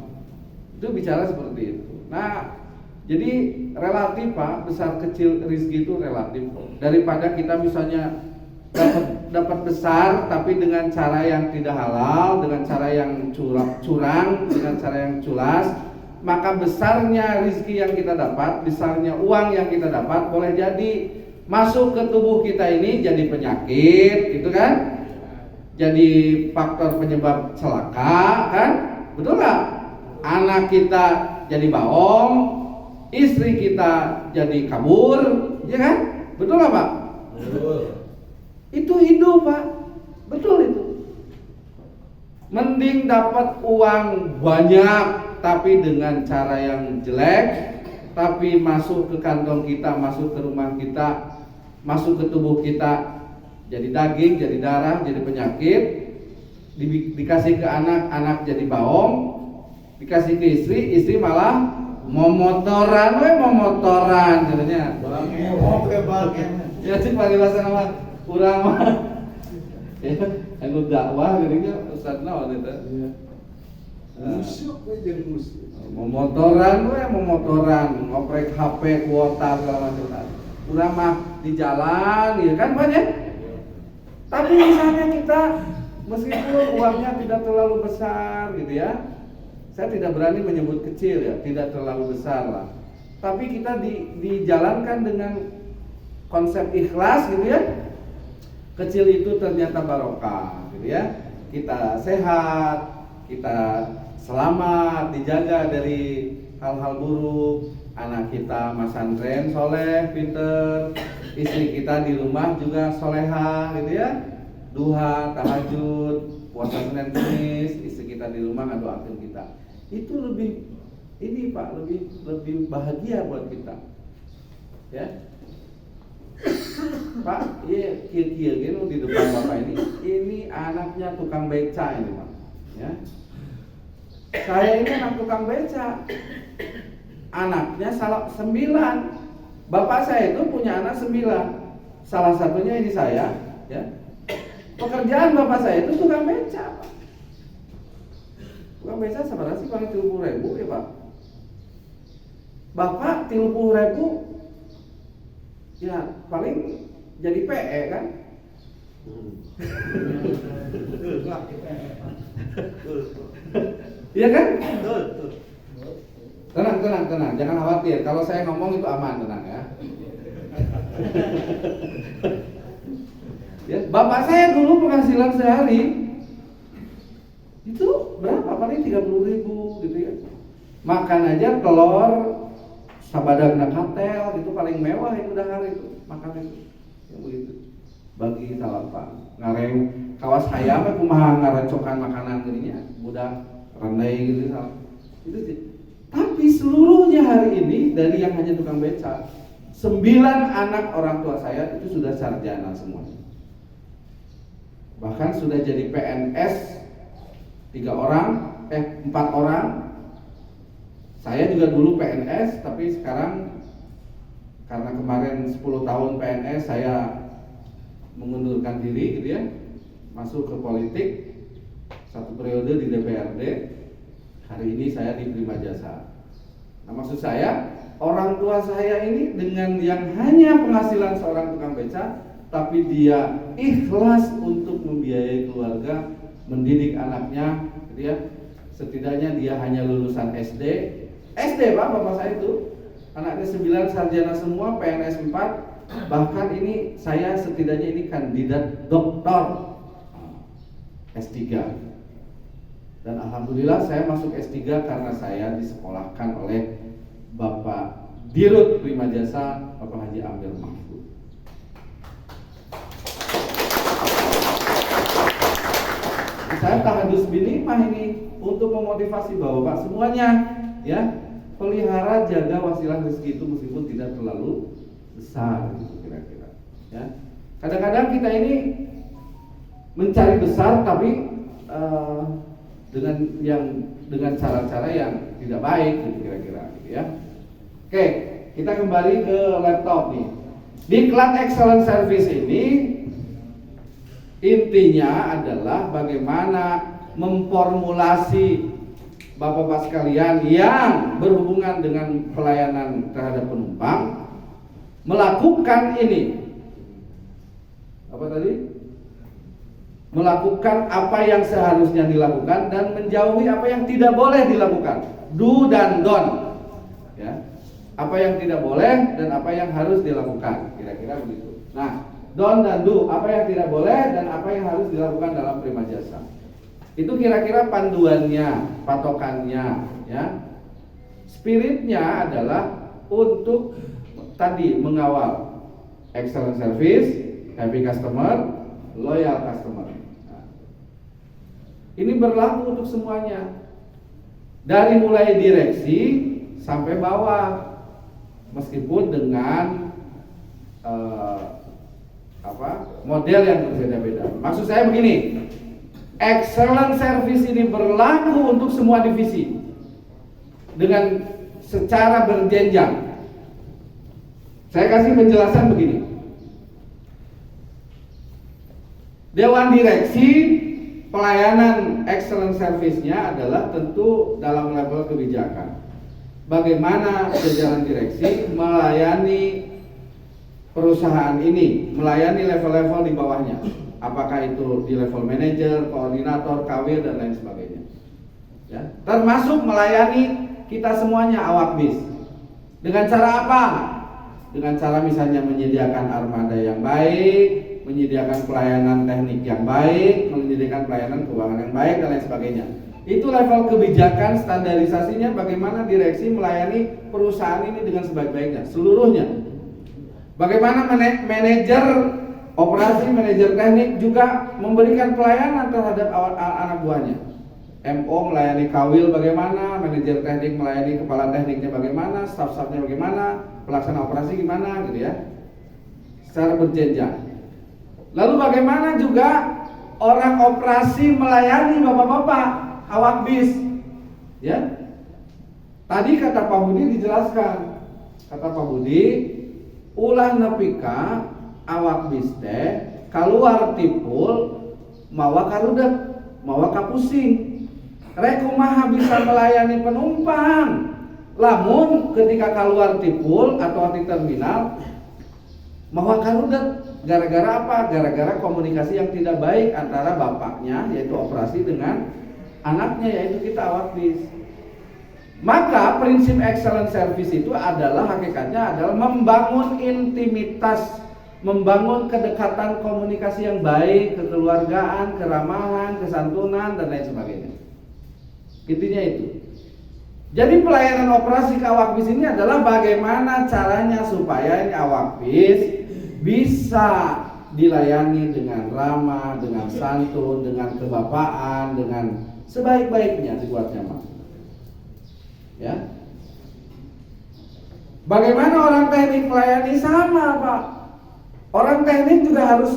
Itu bicara seperti itu. Nah, jadi relatif Pak, besar kecil rezeki itu relatif. Daripada kita misalnya dapat besar tapi dengan cara yang tidak halal, dengan cara yang curang, dengan cara yang culas, maka besarnya rezeki yang kita dapat, besarnya uang yang kita dapat boleh jadi masuk ke tubuh kita ini jadi penyakit, gitu kan? Jadi faktor penyebab celaka, kan? Betul nggak? Anak kita jadi bohong, istri kita jadi kabur, ya kan? Betul nggak Pak? Betul. Itu hidup Pak, betul itu. Mending dapat uang banyak tapi dengan cara yang jelek, tapi masuk ke kantong kita, masuk ke rumah kita, masuk ke tubuh kita, jadi daging, jadi darah, jadi penyakit. Dikasih ke anak, anak jadi baong. Dikasih ke istri, istri malah momotoran, katanya. Ya sih pakai bahasa nama urang mah. Ya, anu dakwah geuning ustaz naon eta? Iya. Musuh we jeung musuh. Momotoran, ngoprek HP, kuota segala macam. Urang mah di jalan, ya kan banyak. Tapi misalnya kita meskipun uangnya tidak terlalu besar gitu ya, saya tidak berani menyebut kecil ya, tidak terlalu besar lah. Tapi kita dijalankan dengan konsep ikhlas gitu ya. Kecil itu ternyata barokah gitu ya. Kita sehat, kita selamat, dijaga dari hal-hal buruk. Anak kita masantren soleh, pinter. Istri kita di rumah juga soleha gitu ya. Duha, tahajud, puasa Senin Kamis. Istri kita di rumah ngadoakeun kita. Itu lebih ini Pak, lebih bahagia buat kita. Ya. Pak, iya kieu gini di depan Bapak ini anaknya tukang beca ini Pak. Ya. Saya ini anak tukang beca. Anaknya 9. Bapak saya itu punya anak 9. Salah satunya ini saya, ya. Pekerjaan bapak saya itu tukang beca, Pak. Tukang beca sebenarnya sih paling 30.000 ya, Pak. Bapak 30.000 ya paling jadi PE kan? Iya kan? Tenang, jangan khawatir. Kalau saya ngomong itu aman, tenang ya. Ya, bapak saya dulu penghasilan sehari itu berapa? Paling 30.000 gitu ya. Makan aja telur sabadagna katel itu paling mewah itu dahar itu makan itu. Ya begitu. Bagi salapan. Ngareng kawas hayam kumaha ngarecokan makanan geunya, budak rendai gitu itu sih. Tapi seluruhnya hari ini dari yang hanya tukang beca, 9 anak orang tua saya itu sudah sarjana semuanya. Bahkan sudah jadi PNS 4 orang. Saya juga dulu PNS, tapi sekarang karena kemarin 10 tahun PNS saya mengundurkan diri gitu ya, masuk ke politik 1 periode di DPRD. Hari ini saya di Prima Jasa. Nah, maksud saya orang tua saya ini dengan yang hanya penghasilan seorang tukang beca, tapi dia ikhlas untuk membiayai keluarga, mendidik anaknya, gitu ya. Setidaknya dia hanya lulusan SD Pak, bapak saya itu anaknya 9 sarjana semua, PNS 4, bahkan ini saya setidaknya ini kandidat doktor S3. Dan alhamdulillah saya masuk S3 karena saya disekolahkan oleh Bapak Dirut Prima Jasa, Bapak Haji Amir Mahfud. Saya tahadus binimah ini untuk memotivasi Bapak semuanya, ya, pelihara jaga wasilah rezeki itu meskipun tidak terlalu besar, gitu kira-kira. Ya, kadang-kadang kita ini mencari besar tapi dengan cara-cara yang tidak baik, gitu kira-kira, gitu ya. Oke, kita kembali ke laptop nih. Diklat Excellent Service ini intinya adalah bagaimana memformulasi Bapak-bapak sekalian yang berhubungan dengan pelayanan terhadap penumpang melakukan ini. Apa tadi? Melakukan apa yang seharusnya dilakukan dan menjauhi apa yang tidak boleh dilakukan. Do dan don't. Ya. Apa yang tidak boleh dan apa yang harus dilakukan. Kira-kira begitu. Nah, don't dan do, apa yang tidak boleh dan apa yang harus dilakukan dalam Prima Jasa. Itu kira-kira panduannya, patokannya, ya. Spiritnya adalah untuk tadi mengawal excellent service, happy customer, loyal customer. Nah, ini berlaku untuk semuanya, dari mulai direksi sampai bawah, meskipun dengan model yang berbeda-beda. Maksud saya begini. Excellent service ini berlaku untuk semua divisi dengan secara berjenjang. Saya kasih penjelasan begini. Dewan direksi pelayanan excellent service-nya adalah tentu dalam level kebijakan. Bagaimana jajaran direksi melayani perusahaan ini, melayani level-level di bawahnya. Apakah itu di level manajer, koordinator, kawir dan lain sebagainya. Ya, termasuk melayani kita semuanya awak bis. Dengan cara apa? Dengan cara misalnya menyediakan armada yang baik, menyediakan pelayanan teknik yang baik, menyediakan pelayanan keuangan yang baik dan lain sebagainya. Itu level kebijakan standarisasinya bagaimana direksi melayani perusahaan ini dengan sebaik-baiknya, seluruhnya. Bagaimana manajer operasi, manajer teknik juga memberikan pelayanan terhadap anak buahnya. MO melayani kawil bagaimana, manajer teknik melayani kepala tekniknya bagaimana, staf-stafnya bagaimana, pelaksana operasi gimana, gitu ya. Secara berjenjang. Lalu bagaimana juga orang operasi melayani bapak-bapak awak bis, ya. Tadi kata Pak Budi dijelaskan, kata Pak Budi, ulah nepika awak bis teh keluar tipul mawa karudet, mawa kapusing. Rek kumaha bisa melayani penumpang lamun ketika keluar tipul atau di terminal mawa karudet. Gara-gara apa? Gara-gara komunikasi yang tidak baik antara bapaknya yaitu operasi dengan anaknya yaitu kita awak bis. Maka prinsip excellent service itu adalah hakikatnya adalah membangun intimitas, membangun kedekatan komunikasi yang baik, kekeluargaan, keramahan, kesantunan dan lain sebagainya. Intinya itu. Jadi pelayanan operasi ke awak bis ini adalah bagaimana caranya supaya ini awak bis bisa dilayani dengan ramah, dengan santun, dengan kebapaan, dengan sebaik-baiknya dibuat nyaman. Ya. Bagaimana orang teknik melayani sama, Pak? Orang teknik juga harus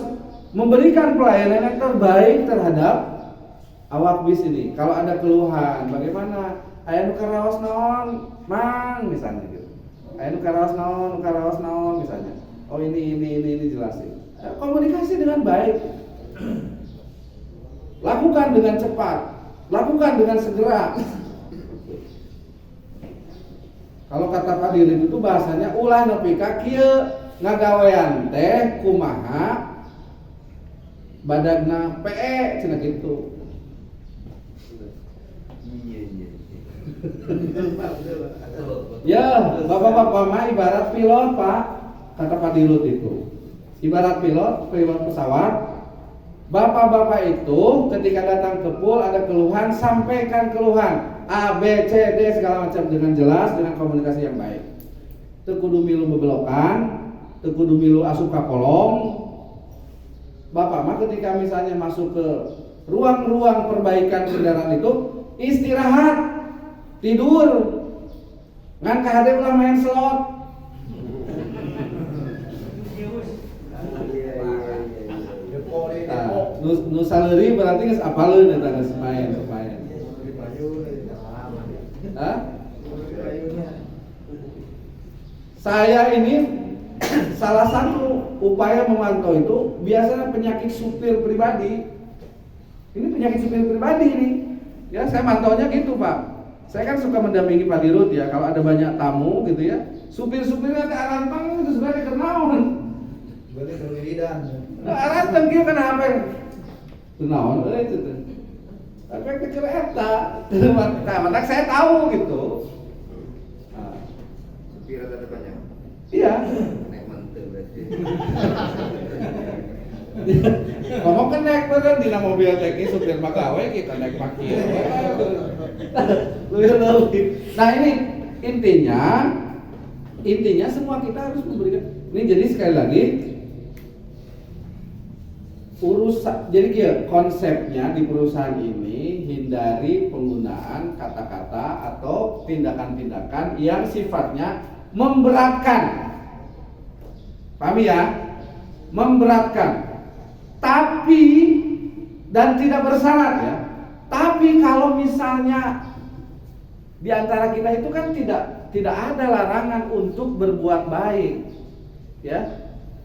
memberikan pelayanan yang terbaik terhadap awak bis ini. Kalau ada keluhan, bagaimana? Aya nu karaos naon, Mang, misalnya gitu. Aya nu karaos naon, misalnya. Oh ini jelasin. Komunikasi dengan baik. Lakukan dengan cepat. Lakukan dengan segera. Kalau kata Pak Dirut itu bahasanya ulah nepi ka kieu ngagawean teh kumaha badagna PE cenah kitu. Ya, bapak-bapak mah ibarat pilot, Pak. Kata Pak Dirut itu. Ibarat pilot pesawat. Bapak-bapak itu ketika datang ke pool ada keluhan, sampaikan keluhan A, B, C, D segala macam dengan jelas, dengan komunikasi yang baik. Teu kudu milu bebelokan, teu kudu milu asup ka kolong. Bapak mah ketika misalnya masuk ke ruang-ruang perbaikan kendaraan itu istirahat, tidur, ngan kahade ulah main slot. Nu saleureui berarti geus apaleun eta geus main. Hah? Saya ini salah satu upaya memantau itu biasanya penyakit supir pribadi. Ini penyakit supir pribadi ini. Ya, saya mantaunya gitu, Pak. Saya kan suka mendampingi Pak Dirut ya, kalau ada banyak tamu gitu ya. Supir-supirnya teh arantang itu sebenarnya kenaon. Boleh berwiridan. Arantang kieu kenapa? Kenaon euy itu teh. Tapi kecil eta. Nah, saya tahu gitu. Nah, Supir ada banyak. iya. Naik mantel berarti. Ngomong kan naik bener dina mobil teki supir magawe kita naik parkir. Lebih. Nah ini intinya semua kita harus memberikan. Ini jadi sekali lagi urusan. Jadi konsepnya di perusahaan ini hindari penggunaan kata-kata atau tindakan-tindakan yang sifatnya memberatkan. Paham ya? Memberatkan. Tapi dan tidak bersyarat ya. Tapi kalau misalnya di antara kita itu kan tidak ada larangan untuk berbuat baik. Ya.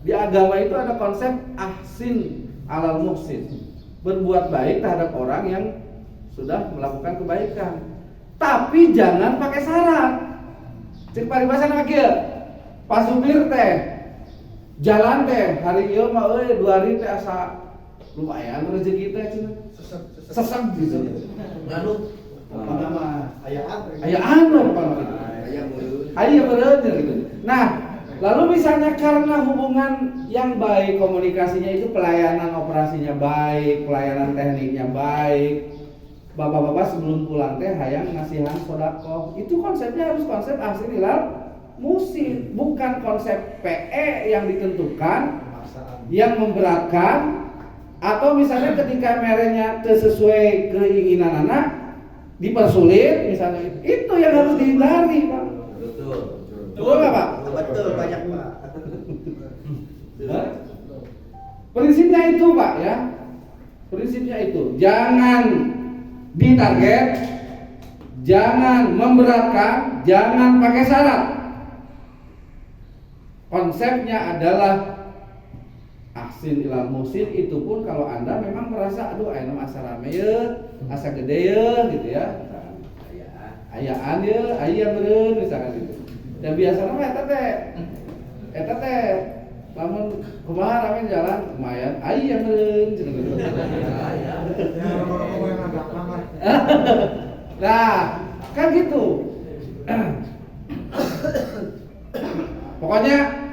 Di agama itu ada konsep ahsin alal muhsin. Berbuat baik terhadap orang yang sudah melakukan kebaikan. Tapi jangan pakai syarat. Cek paribasan lagi ya. Pak supir teh jalan teh hari ieu mah euy 2 hari teh asa lumayan rezeki teh cenah. Sesek gitu. Nganu nama Ayaan loh pokoknya gitu. Aya meureun gitu. Nah, lalu misalnya karena hubungan yang baik, komunikasinya itu pelayanan operasinya baik, pelayanan tekniknya baik. Bapak-bapak sebelum pulang teh hayang ngasihan sedekah. Itu konsepnya harus konsep ahsin ilal muhsin, bukan konsep PE yang ditentukan yang memberatkan atau misalnya ketika merenya sesuai keinginan anak dipersulit misalnya, itu yang harus dihindari, Pak. Betul nggak, Pak? Betul, banyak, Pak. Prinsipnya itu, Pak ya. Prinsipnya itu, jangan ditarget, jangan memberatkan, jangan pakai syarat. Konsepnya adalah ahsin ilal muhsin, itu pun kalau Anda memang merasa aduh aya asa rame ye, asa gede ye gitu ya. Ayaan ye, aya meureun misalkan gitu. Dan biasanya mah eta teh lamun kumaha rame jalan lumayan aya meureun cenah gitu. Nah, kan gitu. Pokoknya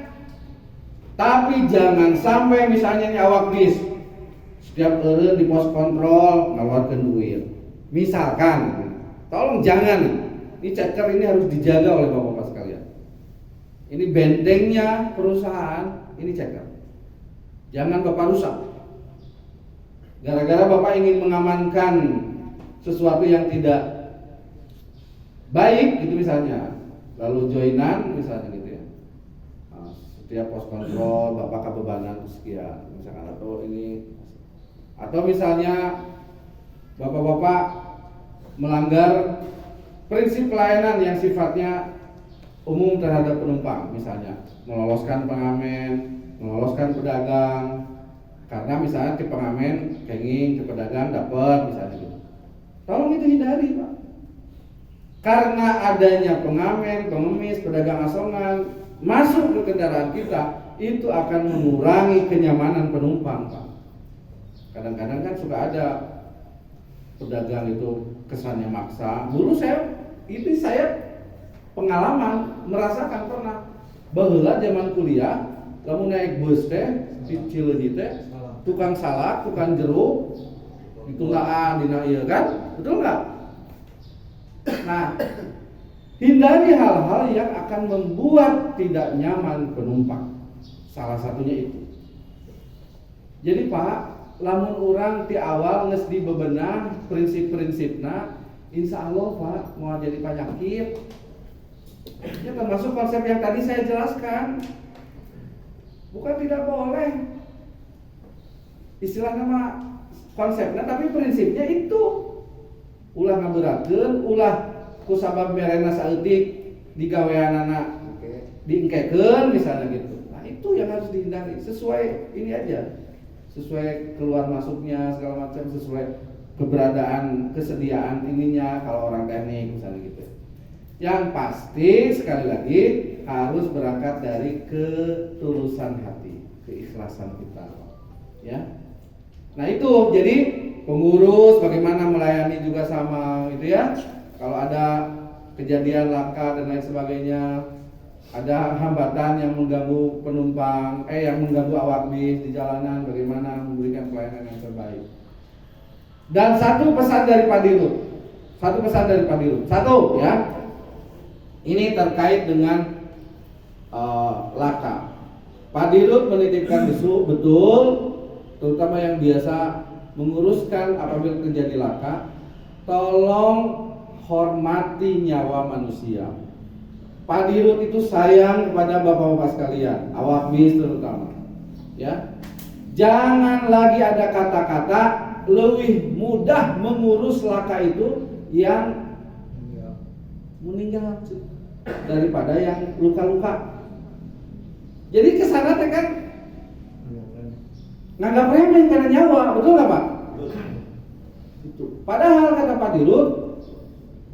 tapi jangan sampai misalnya nyawak bis setiap eureun di pos kontrol ngaluarkeun duit. Misalkan, tolong jangan. Ini ceker ini harus dijaga oleh Bapak-bapak sekalian. Ini bentengnya perusahaan, ini ceker. Jangan Bapak rusak. Gara-gara Bapak ingin mengamankan sesuatu yang tidak baik gitu misalnya. Lalu joinan misalnya gitu ya. Setiap pos kontrol Bapak kebebanan sekian misalkan, atau misalnya Bapak-bapak melanggar prinsip pelayanan yang sifatnya umum terhadap penumpang, misalnya meloloskan pengamen, meloloskan pedagang, karena misalnya ke pengamen kenging, ke pedagang dapat misalnya gitu. Tolong itu hindari, Pak. Karena adanya pengamen, pengemis, pedagang asongan masuk ke kendaraan kita, itu akan mengurangi kenyamanan penumpang, Pak. Kadang-kadang kan suka ada pedagang itu kesannya maksa. Dulu saya pengalaman merasakan pernah. Baheula zaman kuliah, kamu naik bus teh di Cileunyi teh, tukang salak, tukang jeruk, ditunggaan dina ieu kan? Betul enggak? Nah, hindari hal-hal yang akan membuat tidak nyaman penumpang. Salah satunya itu. Jadi Pak, lamun orang ti awal geus dibebenah prinsip-prinsipna, insya Allah Pak mau jadi penyakit. Ya termasuk konsep yang tadi saya jelaskan. Bukan tidak boleh. Istilah nama konsepnya, tapi prinsipnya itu. Ulah ngabeuratkeun, ulah kusabab merena saeutik digaweanana diengkekeun misalnya gitu. Nah, itu yang harus dihindari. Sesuai ini aja. Sesuai keluar masuknya segala macam, sesuai keberadaan, kesediaan ininya kalau orang teknik misalnya gitu. Yang pasti sekali lagi harus berangkat dari ketulusan hati, keikhlasan kita, ya. Nah itu jadi pengurus bagaimana melayani juga sama gitu ya. Kalau ada kejadian laka dan lain sebagainya, ada hambatan yang mengganggu penumpang, yang mengganggu awak bis di jalanan, bagaimana memberikan pelayanan yang terbaik. Dan satu pesan dari Pak Dirut, satu ya, ini terkait dengan laka. Pak Dirut menitipkan betul, terutama yang biasa menguruskan apabila terjadi laka, tolong hormati nyawa manusia. Pak Dirut itu sayang kepada bapak-bapak sekalian, awak bis terutama. Ya, jangan lagi ada kata-kata lebih mudah mengurus laka itu yang meninggal daripada yang luka-luka. Jadi kesana teh kan nganggap remeh karena nyawa, betul nggak Pak? Itu. Padahal kata Pak Dirut,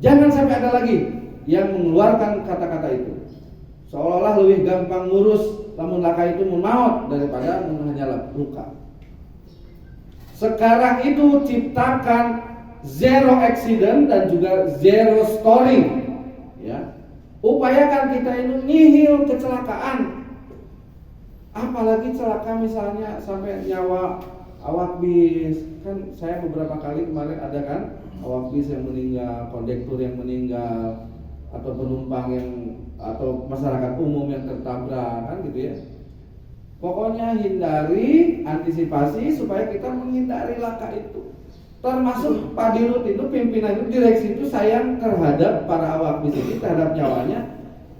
jangan sampai ada lagi yang mengeluarkan kata-kata itu. Seolah-olah lebih gampang ngurus lamun laka itu mun maut daripada mun hanya luka. Sekarang itu ciptakan zero accident dan juga zero storing, ya. Upayakan kita ini nihil kecelakaan. Apalagi celaka misalnya sampai nyawa awak bis. Kan saya beberapa kali kemarin ada kan awak bis yang meninggal, kondektur yang meninggal, atau penumpang yang atau masyarakat umum yang tertabrak kan gitu ya. Pokoknya hindari, antisipasi supaya kita menghindari laka itu. Termasuk Pak Dirut itu, pimpinan itu, direksi itu sayang terhadap para awak bis ini, terhadap nyawanya.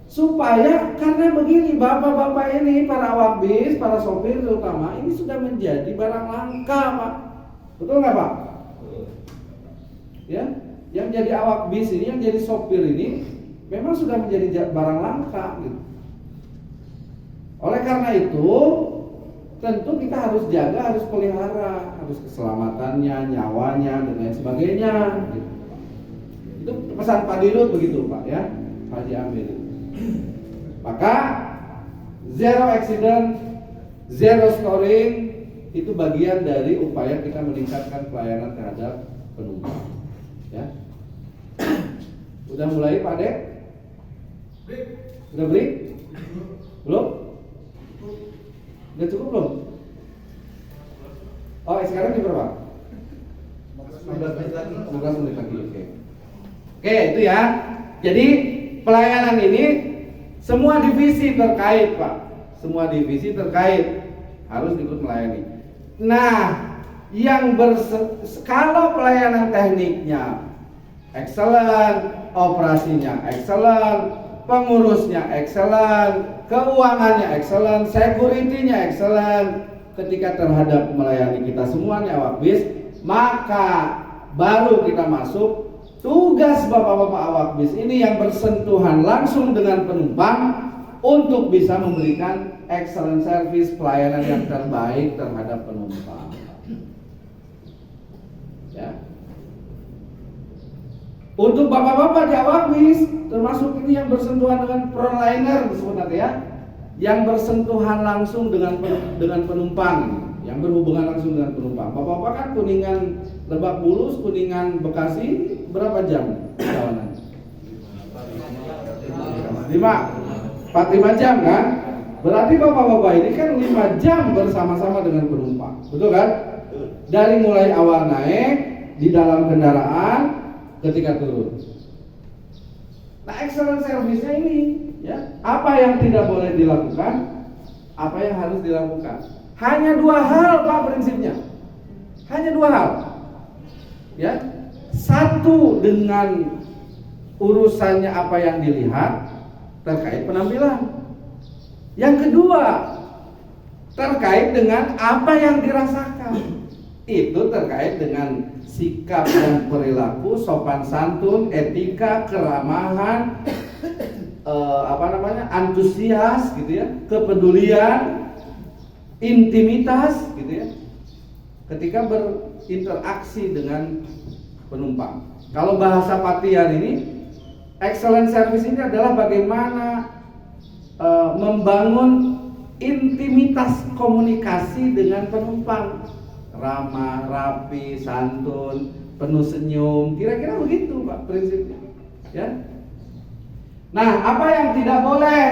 Supaya karena begini bapak-bapak ini, para awak bis, para sopir terutama, ini sudah menjadi barang langka Pak. Betul nggak Pak? Ya, yang jadi awak bis ini, yang jadi sopir ini memang sudah menjadi barang langka gitu. Oleh karena itu tentu kita harus jaga, harus pelihara, harus keselamatannya, nyawanya dan lain sebagainya gitu. Itu pesan Pak Dirut begitu Pak ya, Haji Amir. Maka zero accident, zero storing itu bagian dari upaya kita meningkatkan pelayanan terhadap penumpang. Ya. Udah mulai Pak Dek? Udah break? Belum? Udah cukup belum? Oh, sekarang di berapa? 15 menit lagi. 15 menit lagi. Oke, itu ya. Jadi pelayanan ini semua divisi terkait, Pak. Semua divisi terkait harus ikut melayani. Nah, kalau pelayanan tekniknya excellent, operasinya excellent, pengurusnya excellent, keuangannya excellent, security-nya excellent, ketika terhadap melayani kita semua nih awak bis, maka baru kita masuk tugas bapak-bapak awak bis ini yang bersentuhan langsung dengan penumpang untuk bisa memberikan excellent service, pelayanan yang terbaik terhadap penumpang. Ya. Untuk bapak-bapak di awak bis, termasuk ini yang bersentuhan dengan frontliner disebut nanti ya, yang bersentuhan langsung dengan penumpang, yang berhubungan langsung dengan penumpang. Bapak-bapak kan Kuningan Lebak Bulus, Kuningan Bekasi, berapa jam perjalanan? 4-5 jam kan? Berarti bapak-bapak ini kan 5 jam bersama-sama dengan penumpang, betul kan? Dari mulai awal naik, di dalam kendaraan, ketika turun. Nah, excellent service-nya ini, ya, apa yang tidak boleh dilakukan, apa yang harus dilakukan. Hanya 2 hal Pak prinsipnya. Hanya 2 hal. Ya. Satu dengan urusannya apa yang dilihat terkait penampilan. Yang kedua terkait dengan apa yang dirasakan. Itu terkait dengan sikap dan perilaku, sopan santun, etika, keramahan, antusias gitu ya, kepedulian, intimitas gitu ya, ketika berinteraksi dengan penumpang. Kalau bahasa Patian ini, excellent service ini adalah bagaimana membangun intimitas komunikasi dengan penumpang. Ramah, rapi, santun, penuh senyum, kira-kira begitu Pak prinsipnya. Ya. Nah, apa yang tidak boleh?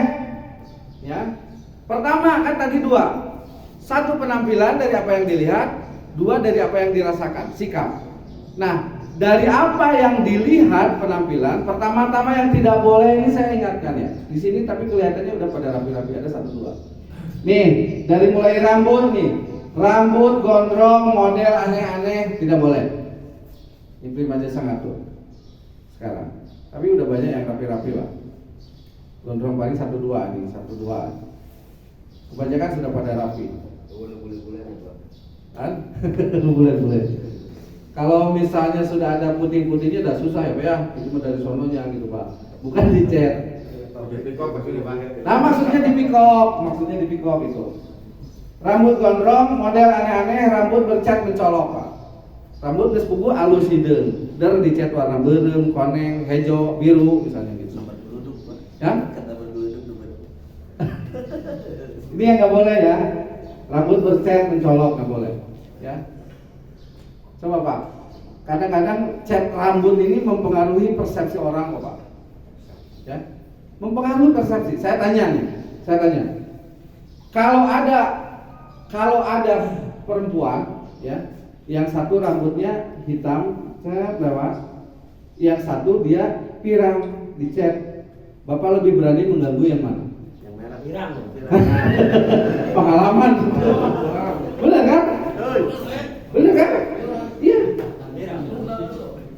Ya. Pertama kan tadi 2. 1 penampilan dari apa yang dilihat, 2 dari apa yang dirasakan, sikap. Nah, dari apa yang dilihat penampilan, pertama-tama yang tidak boleh ini saya ingatkan ya. Di sini tapi kelihatannya udah pada rapi-rapi, ada 1-2. Nih, dari mulai rambut nih. Rambut gondrong, model aneh-aneh tidak boleh. Ini Prima Jasa ngatur sekarang. Tapi udah banyak yang rapi-rapi lah. Gondrong paling 1-2 nih, 1-2. Kebanyakan sudah pada rapi. Kan? Boleh. Kalau misalnya sudah ada putih-putihnya udah susah ya Pak ya. Itu dari sononya gitu Pak. Bukan dicet. Nah maksudnya di pikop itu. Rambut gondrong, model aneh-aneh, rambut bercat mencolok Pak. Rambut geus pugu alus hideung, der dicat warna beureum, koneng, hejo, biru misalnya gitu. Ya? Ini yang nggak boleh ya. Rambut bercat mencolok nggak boleh. Ya. Coba Pak. Kadang-kadang cat rambut ini mempengaruhi persepsi orang kok Pak. Ya. Mempengaruhi persepsi. Saya tanya. Kalau ada perempuan ya, yang satu rambutnya hitam lewat, yang satu dia pirang dicat, Bapak lebih berani mengganggu yang mana? Yang merah pirang. Pengalaman. Benar kan? Iya.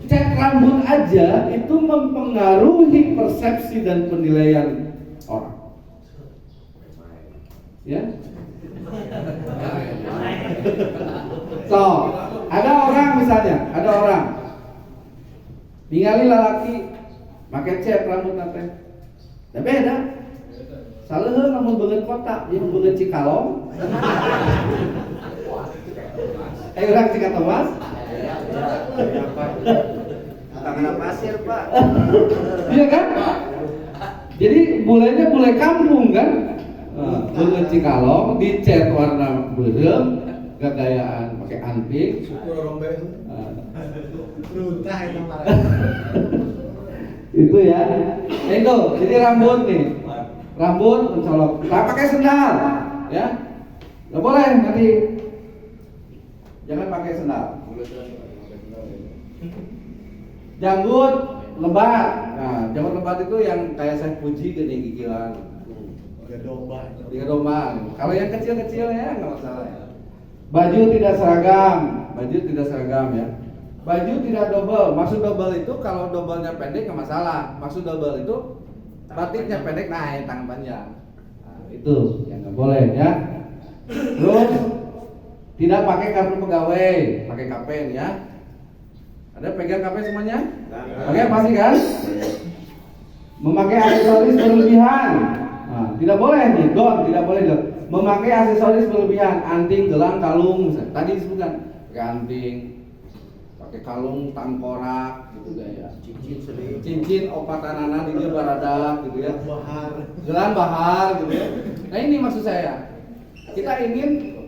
Cat rambut aja itu mempengaruhi persepsi dan penilaian orang. Ya. So, ada orang ningali lalaki make cat rambut nate. Da beda. Saleuheung lamun beungeut kota, ieu beungeut Cikalong. Urang Cikatomas. Tangan pasir Pak. Iya kan? Jadi bulenya bule kampung kan? Beungeut Cikalong dicat warna beureum, gagayaan pakai anting, Syukur rombe. Runtah itu marah. Itu ya. Itu, jadi rambut nih. Rambut mencolok. Tak pakai sendal, ya. Enggak boleh nanti. Jangan pakai sendal. Janggut lebat. Nah, janggut lebat itu yang kayak saya puji gini gigilan. Tiga domba. Kalau yang kecil-kecil ya nggak masalah ya. Baju tidak seragam ya. Baju tidak double. Maksud double itu kalau doublenya pendek nggak masalah. Maksud double itu batiknya pendek naik tangan panjang. Nah, itu yang nggak boleh ya. Terus tidak pakai kartu pegawai, pakai kapen ya. Ada pegang kapen semuanya? Pakai pasti kan? Memakai aksesoris berlebihan. Nah, tidak boleh nih, tidak boleh. Memakai aksesoris berlebihan, anting, gelang, kalung, misalnya. Tadi disebutkan pakai anting, pakai kalung tangkorak gitu gaya. Cincin sedih. Cincin opatanana di dia baradak gitu ya. Bahar. Gelang bahar gitu ya. Nah ini maksud saya. Kita ingin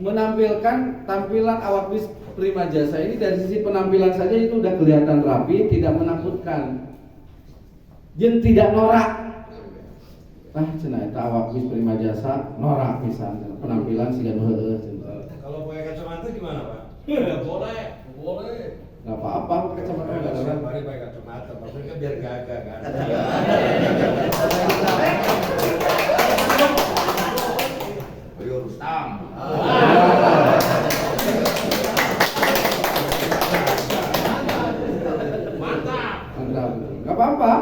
menampilkan tampilan awak bis Prima Jasa ini dari sisi penampilan saja itu udah kelihatan rapi, tidak menakutkan. Jen tidak norak. Cenah eta awak bis Prima Jasa norak pisan. Penampilan siga nu heueuh. Kalau pakai kacamata gimana, Pak? Enggak boleh. Enggak apa-apa pakai kacamata enggak ada. Mari pakai kacamata, maksudnya biar gagah kan. Ayo Rustam. Mantap. Enggak apa-apa.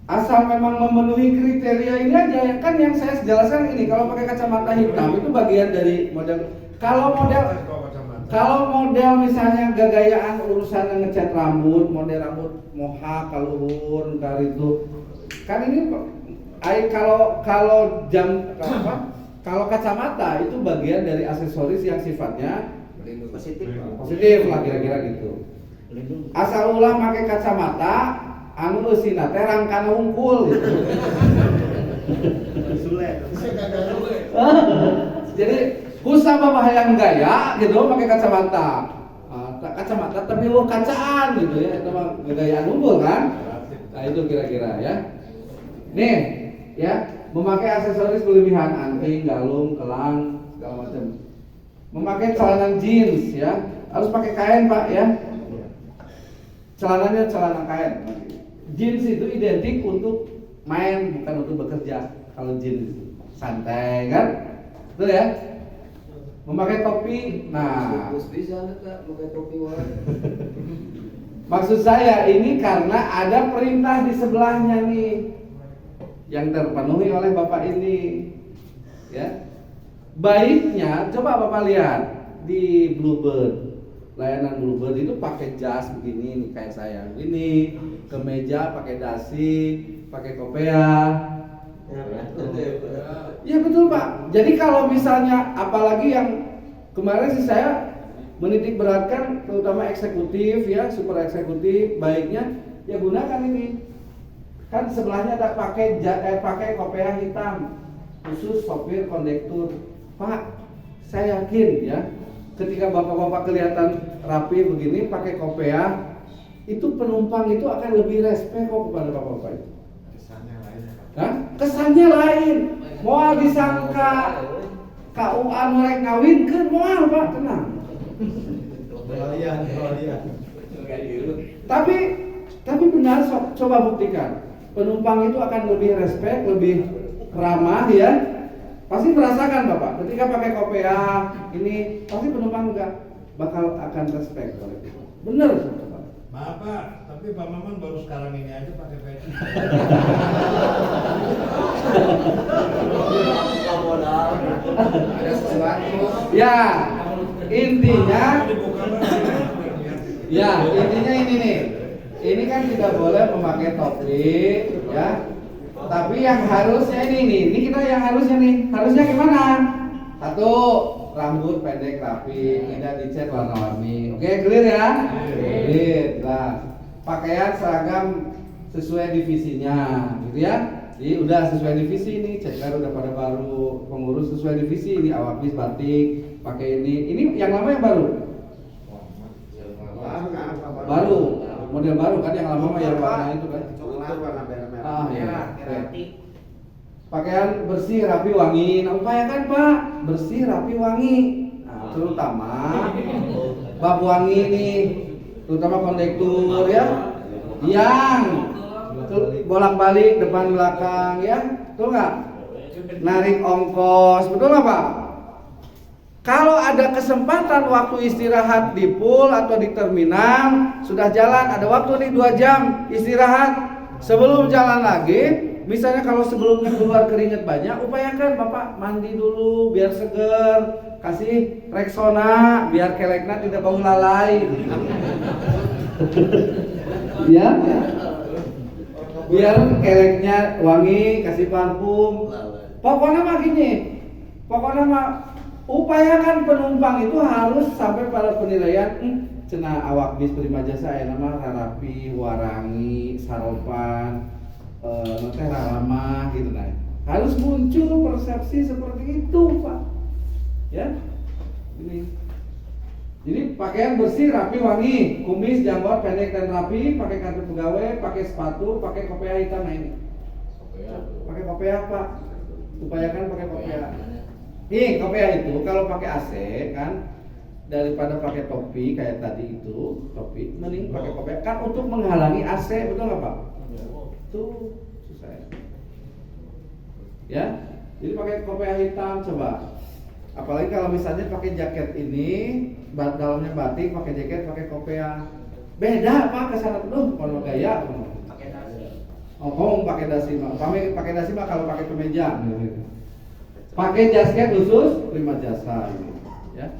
Asal memang memenuhi kriteria ini aja. Kan yang saya jelaskan ini, kalau pakai kacamata hitam itu bagian dari model. Kalau model misalnya gagayaan urusan ngecat rambut, model rambut mohak, kaluhur, ntar itu kan ini kalau kacamata itu bagian dari aksesoris yang sifatnya positif lah kira-kira gitu. Asal ulah pakai kacamata anu eusina teh rangkana hungkul gitu. Jadi kusabab hayang gaya gitu pakai kacamata. Kacamata tapi kacaan gitu ya, itu mah gayaan unggul kan? Nah itu kira-kira ya. Nih, ya, memakai aksesoris berlebihan, anting, galung, kelang, segala macam. Memakai celana jeans ya, harus pakai kain Pak ya. Celananya celana kain. Jeans itu identik untuk main, bukan untuk bekerja. Kalau jeans santai kan, betul ya? Memakai topi, nah. Maksud saya ini karena ada perintah di sebelahnya nih yang terpenuhi oleh Bapak ini, ya. Baiknya coba Bapak lihat di Bluebird, layanan Bluebird itu pakai jas begini nih kayak saya, ini kemeja pakai dasi, pakai kopiah. Ya betul Pak. Jadi kalau misalnya apalagi yang kemarin sih saya menitik beratkan terutama eksekutif ya, super eksekutif, baiknya ya gunakan ini. Kan sebelahnya ada pakai kopiah hitam khusus sopir kondektur. Pak, saya yakin ya ketika bapak-bapak kelihatan rapi begini pakai kopiah, itu penumpang itu akan lebih respect kok kepada bapak-bapak itu. Kesannya lain. Moal disangka KUA mereka ngawinkeun moal Pak, tenang. Tapi benar coba buktikan. Penumpang itu akan lebih respect, lebih ramah ya. Pasti merasakan Bapak ketika pakai kopiah ini pasti penumpang juga bakal akan respect oleh kita. Benar. Maaf Pak, tapi Pak Maman baru sekarang ini aja pakai peci. Ada sesuatu. Ya, intinya ini nih. Ini kan tidak boleh memakai topi, ya. Tapi yang harusnya ini kita yang harusnya nih. Harusnya gimana? Satu, rambut pendek rapi, tidak dicat warna-warni. Oke, clear ya? Clear. Nah, pakaian seragam sesuai divisinya, gitu ya. Jadi udah sesuai divisi ini, ceker udah pada baru, pengurus sesuai divisi ini, awak bis batik, pakai ini. Ini yang lama yang baru? Baru, model baru kan, yang lama mah yang warna itu kan. Warna merah. Ya. Pakaian bersih, rapi, wangi. Nah, upayakan Pak, bersih, rapi, wangi. Nah, terutama bab wangi nih, terutama kondektur ya, yang bolak-balik depan belakang ya, betul nggak? Narik ongkos, betul nggak Pak? Kalau ada kesempatan waktu istirahat di pool atau di terminal, sudah jalan, ada waktu nih 2 jam istirahat. Sebelum jalan lagi, misalnya kalau sebelumnya keluar keringat banyak, upayakan Bapak mandi dulu biar seger, kasih Rexona biar kelekna tidak bau lalai. Ya. Biar keleknya wangi, kasih parfum. Pokoknya mah gini. Pokoknya mah upayakan penumpang itu harus sampai pada penilaian cenah awak bis prima jasa aya nama rarapi, warangi, saropan, nanti ramah gitu nah. Harus muncul persepsi seperti itu, Pak. Ya. Ini. Jadi pakaian bersih, rapi, wangi, kumis, janggut pendek dan rapi, pakai kantor pegawai, pakai sepatu, pakai kopiah hitam nah ini. Pakai kopiah, Pak. Upayakan pakai kopiah. Nih, kopiah itu kalau pakai AC kan daripada pakai topi kayak tadi itu, topi mending pakai kopiah kan untuk menghalangi AC, betul nggak, Pak? Tuh, susah ya. Ya, jadi pakai kopiah hitam coba. Apalagi kalau misalnya pakai jaket ini, dalamnya batik, pakai jaket, pakai kopiah. Beda Pak kesana tuh, kalau gaya. Pakai dasi. Oh, pakai dasi mah. Pakai dasi mah kalau pakai kemeja. Pakai jaket khusus prima jasa ini, ya.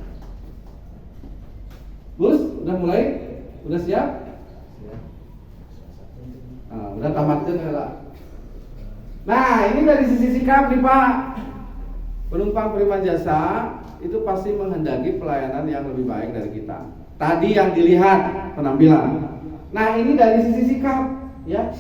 Gus, udah mulai? Udah siap? Nah, udah tamatkan ya. Nah, ini dari sisi sikap nih Pak. Penumpang prima jasa itu pasti menghendaki pelayanan yang lebih baik dari kita. Tadi yang dilihat penampilan. Nah, ini dari sisi sikap, ya.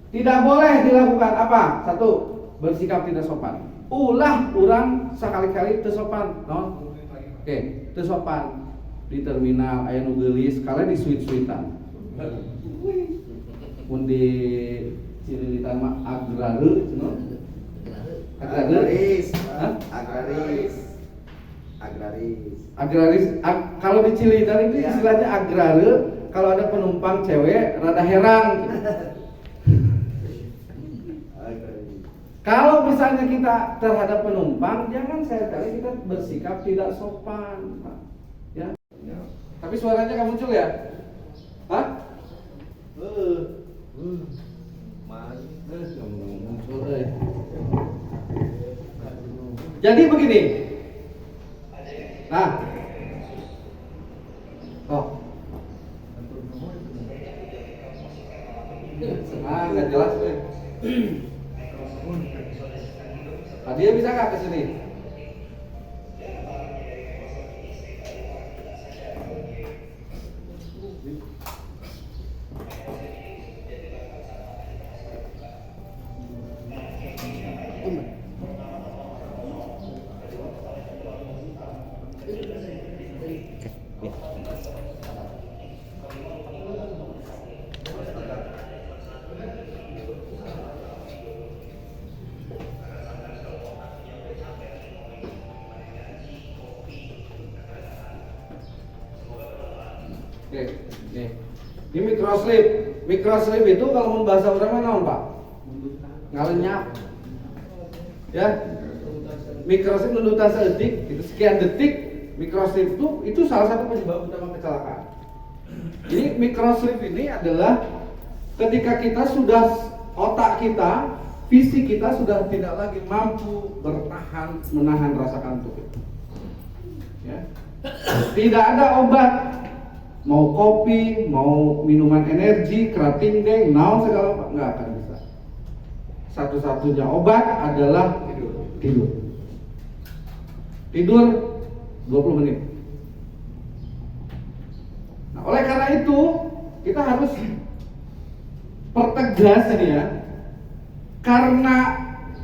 Tidak boleh dilakukan apa? Satu, bersikap tidak sopan. Ulah orang sekali-kali teu sopan, no? Oke, teu sopan di terminal aya nu geulis, kalian di suit-suitan. Mun di Cililitan mah agraris, no? Agraris. Kalau di Cililitan itu istilahnya agrare. Kalau ada penumpang cewek rada herang. Kalau misalnya kita terhadap penumpang, jangan sekali kita bersikap tidak sopan, Pak. Ya. Tapi suaranya nggak muncul ya? Hah? Jadi begini. Nah. Oh. Nggak jelas deh. Dia bisa nggak ke sini? Oke, nih. Ini microslip. Microslip itu kalau membahasa orang mana, Pak? Ngalenyap. Ya. Microslip nunutan sedetik, itu sekian detik. Microslip itu salah satu penyebab utama kecelakaan. Jadi microslip ini adalah ketika kita sudah otak kita, fisik kita sudah tidak lagi mampu bertahan menahan rasa kantuk. Ya. Tidak ada obat, mau kopi, mau minuman energi, kerating deng, naon segala nggak akan bisa. Satu-satunya obat adalah tidur. Tidur 20 menit. Nah, oleh karena itu kita harus pertegas ini ya. Karena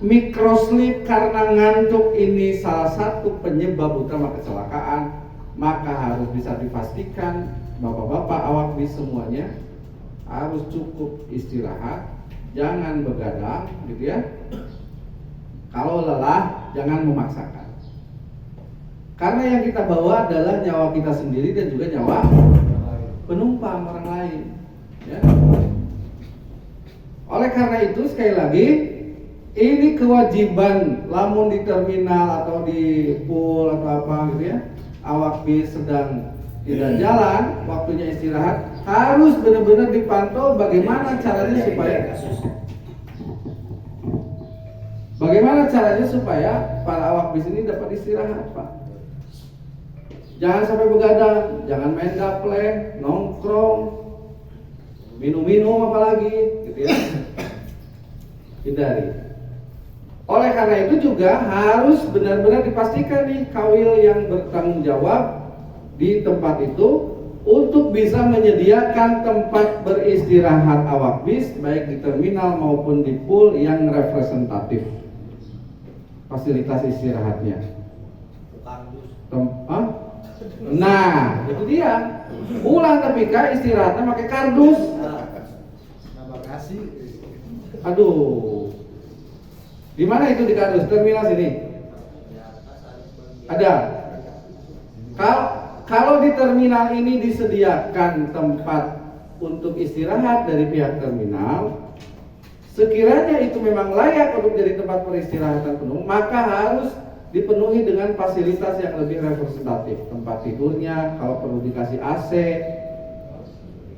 microslip, karena ngantuk ini salah satu penyebab utama kecelakaan, maka harus bisa dipastikan bapak-bapak awak bis semuanya harus cukup istirahat, jangan begadang, gitu ya. Kalau lelah, jangan memaksakan. Karena yang kita bawa adalah nyawa kita sendiri dan juga nyawa penumpang orang lain. Ya. Oleh karena itu sekali lagi, ini kewajiban lamun di terminal atau di pool atau apa gitu ya, awak bis sedang tidak jalan, waktunya istirahat, harus benar-benar dipantau bagaimana caranya supaya para awak bis ini dapat istirahat, Pak. Jangan sampai begadang, jangan main gaple, nongkrong, minum-minum apalagi, gitu ya. Hindari. Oleh karena itu juga harus benar-benar dipastikan nih kawil yang bertanggung jawab di tempat itu untuk bisa menyediakan tempat beristirahat awak bis baik di terminal maupun di pool yang representatif fasilitas istirahatnya. Nah, itu dia. Pulang tapi istirahatnya pakai kardus. Aduh. Di mana itu di kardus? Terminal sini. Ada. Kalau di terminal ini disediakan tempat untuk istirahat dari pihak terminal, sekiranya itu memang layak untuk jadi tempat peristirahatan penumpang, maka harus dipenuhi dengan fasilitas yang lebih representatif. Tempat tidurnya, kalau perlu dikasih AC.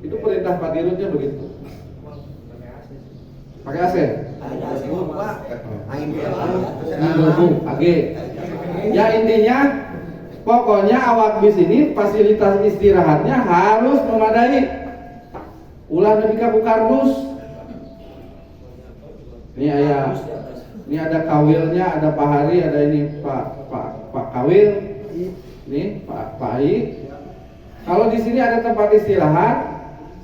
Itu perintah Pak Dirutnya begitu. Pakai AC? AG. Ya intinya pokoknya awak bis ini fasilitas istirahatnya harus memadai. Ulah nepi ka kardus. Ini ada kawilnya, ada Pak Hari, ada ini Pak Kawil. Nih Pak Ai. Kalau di sini ada tempat istirahat,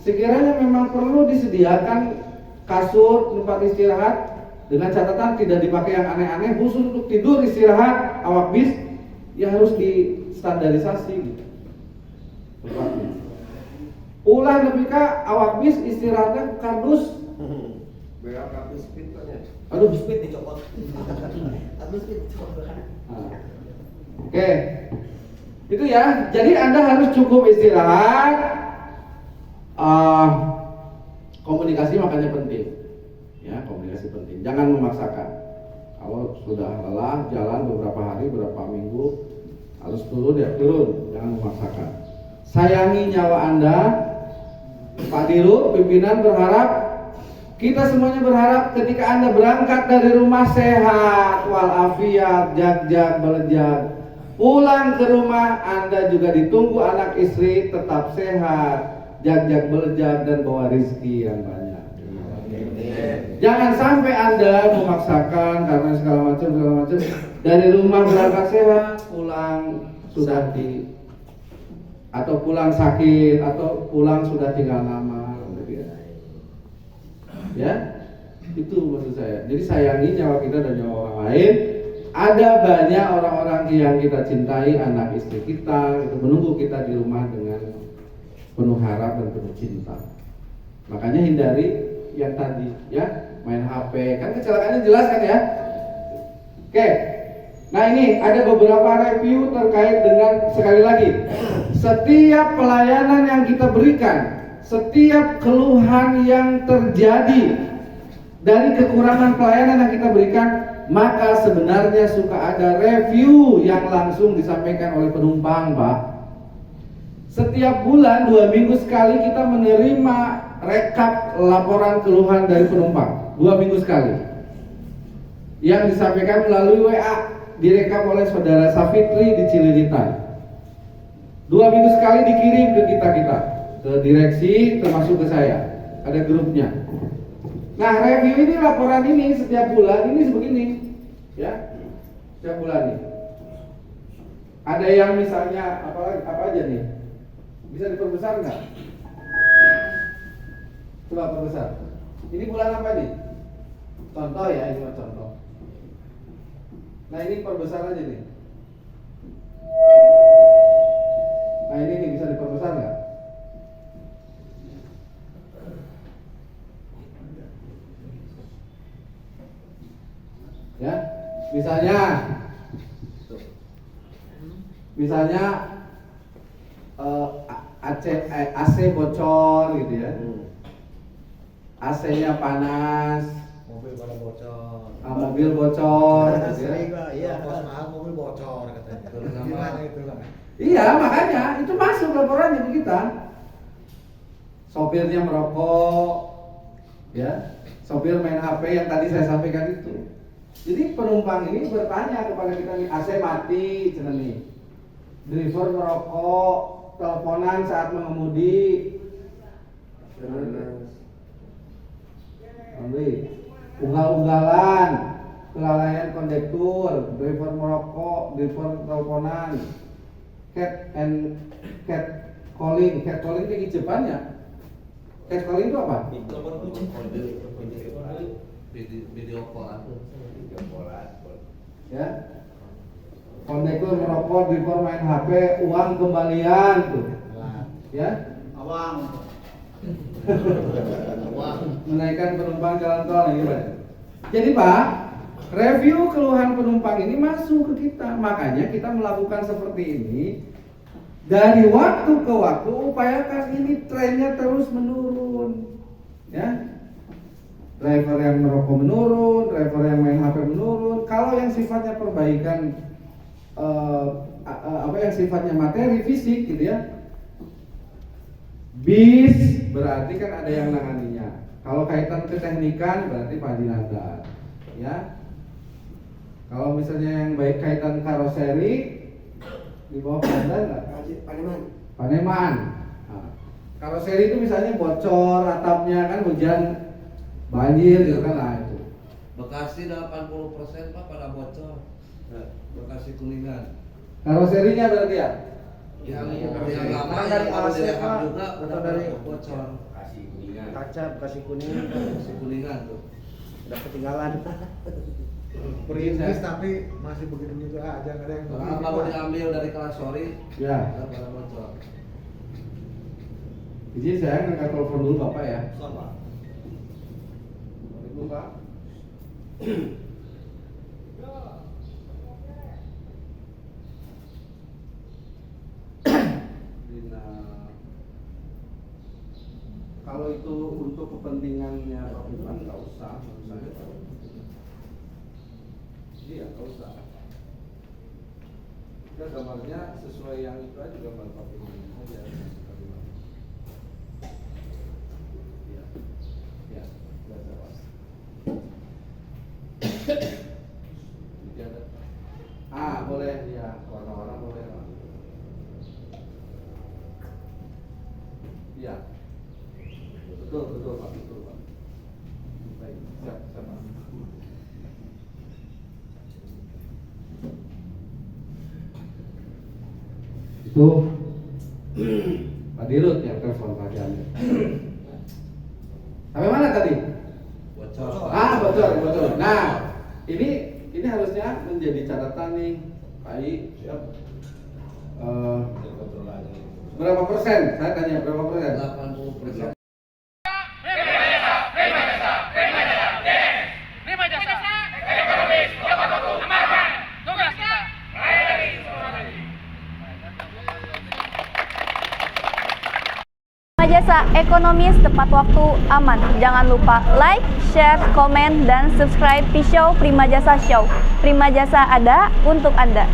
sekiranya memang perlu disediakan kasur tempat istirahat dengan catatan tidak dipakai yang aneh-aneh, khusus untuk tidur istirahat awak bis. Ya harus distandarisasi gitu. Ulah lebih ka awak bis istirahatnya kardus. Aduh, speed dicopot. Oke. Itu ya. Jadi Anda harus cukup istirahat. Komunikasi makanya penting. Ya, komunikasi penting. Jangan memaksakan. Kalau sudah lelah jalan beberapa hari, beberapa minggu, harus turun ya turun, jangan memaksakan. Sayangi nyawa Anda. Pak Dirut, pimpinan berharap, kita semuanya berharap ketika Anda berangkat dari rumah sehat, walafiat, jag-jag, belejag, pulang ke rumah Anda juga ditunggu anak istri tetap sehat, jag-jag, belejag, dan bawa rezeki yang banyak. Jangan sampai Anda memaksakan karena segala macam dari rumah berangkat sehat, pulang sudah atau pulang sakit atau pulang sudah tinggal nama, ya itu maksud saya. Jadi sayangi nyawa kita dan nyawa orang lain. Ada banyak orang-orang yang kita cintai, anak istri kita itu menunggu kita di rumah dengan penuh harap dan penuh cinta. Makanya hindari yang tadi ya, main HP, kan kecelakaannya jelas kan ya. Oke. Nah ini ada beberapa review terkait dengan, sekali lagi, setiap pelayanan yang kita berikan, setiap keluhan yang terjadi dari kekurangan pelayanan yang kita berikan, maka sebenarnya suka ada review yang langsung disampaikan oleh penumpang, Pak. Setiap bulan 2 minggu sekali kita menerima rekap laporan keluhan dari penumpang 2 minggu sekali yang disampaikan melalui WA, direkam oleh saudara Safitri di Cililitan. 2 minggu sekali dikirim ke kita ke direksi termasuk ke saya, ada grupnya. Nah review ini, laporan ini setiap bulan ini sebegini ya, setiap bulan nih ada yang misalnya apa aja nih, bisa diperbesar nggak? Coba perbesar. Ini bulan apa nih? Contoh ya, ini mah contoh. Nah ini perbesar aja nih. Nah ini nih, bisa diperbesar nggak? Ya, misalnya AC bocor gitu ya. AC-nya panas, Mobil pada bocor. Mobil bocor gitu ya. Sering Pak, iya pas mahal mobil bocor katanya. Gimana itu Pak? Iya makanya itu masuk laporannya ke kita. Sopirnya merokok, ya, sopir main HP yang tadi saya sampaikan itu. Jadi penumpang ini bertanya kepada kita nih, AC mati, cina nih, driver merokok, teleponan saat mengemudi, ugal-ugalan, kelalaian kondektur, driver merokok, driver teleponan, cat calling itu Jepang ya? Cat calling itu apa? Video call. Ya. Kondektur merokok, driver main HP, uang kembalian tuh. Ya. Menaikkan penumpang jalan tol ini, Pak. Jadi Pak, review keluhan penumpang ini masuk ke kita. Makanya kita melakukan seperti ini. Dari waktu ke waktu upayakan ini trennya terus menurun. Ya. Driver yang merokok menurun, driver yang main HP menurun. Kalau yang sifatnya perbaikan yang sifatnya materi fisik gitu ya. Bis berarti kan ada yang nanganinya. Kalau kaitan keteknikan berarti Pak Dinanda, ya. Kalau misalnya yang baik kaitan karoseri di bawah Panda nggak? Paneman. Nah, karoseri itu misalnya bocor atapnya kan hujan banjir gitu kan, nah itu. Bekasi 80% Pak pada bocor. Bekasi Kuningan. Karoserinya berarti ya? Yang lama dari yang AC direhab Pak, juga atau udah dari bocor. kaca Bekasi kuning Bekasi Kuningan tuh. udah ketinggalan. Perintis tapi masih begitu juga aja, nggak ada yang Kalau baru diambil dari kelas sorry, Ya. pada bocor. Izin saya ngangkat telepon dulu Bapak ya. Sama. Ibu Pak. Kalau itu untuk kepentingannya Pak Firman nggak usah, menurut saya. Iya, nggak usah. Kita gambarnya sesuai yang itu aja gambar Pak Firman aja. Iya, iya, biasa Pak. Boleh ya, warna-warna boleh Pak. Iya. Betul Pak, betul Pak. Baik, siap Pak. Itu Pak Dirut yang telepon Pak Jamil. Sampai mana tadi? Bocor. Bocor. Nah, ini harusnya menjadi catatan nih, Pak I. Siap. Berapa persen? Saya tanya berapa persen? 80%. Prima Jasa, ekonomis tepat waktu, aman. Jangan lupa like, share, komen, dan subscribe di show Prima Jasa Show. Prima Jasa ada untuk Anda.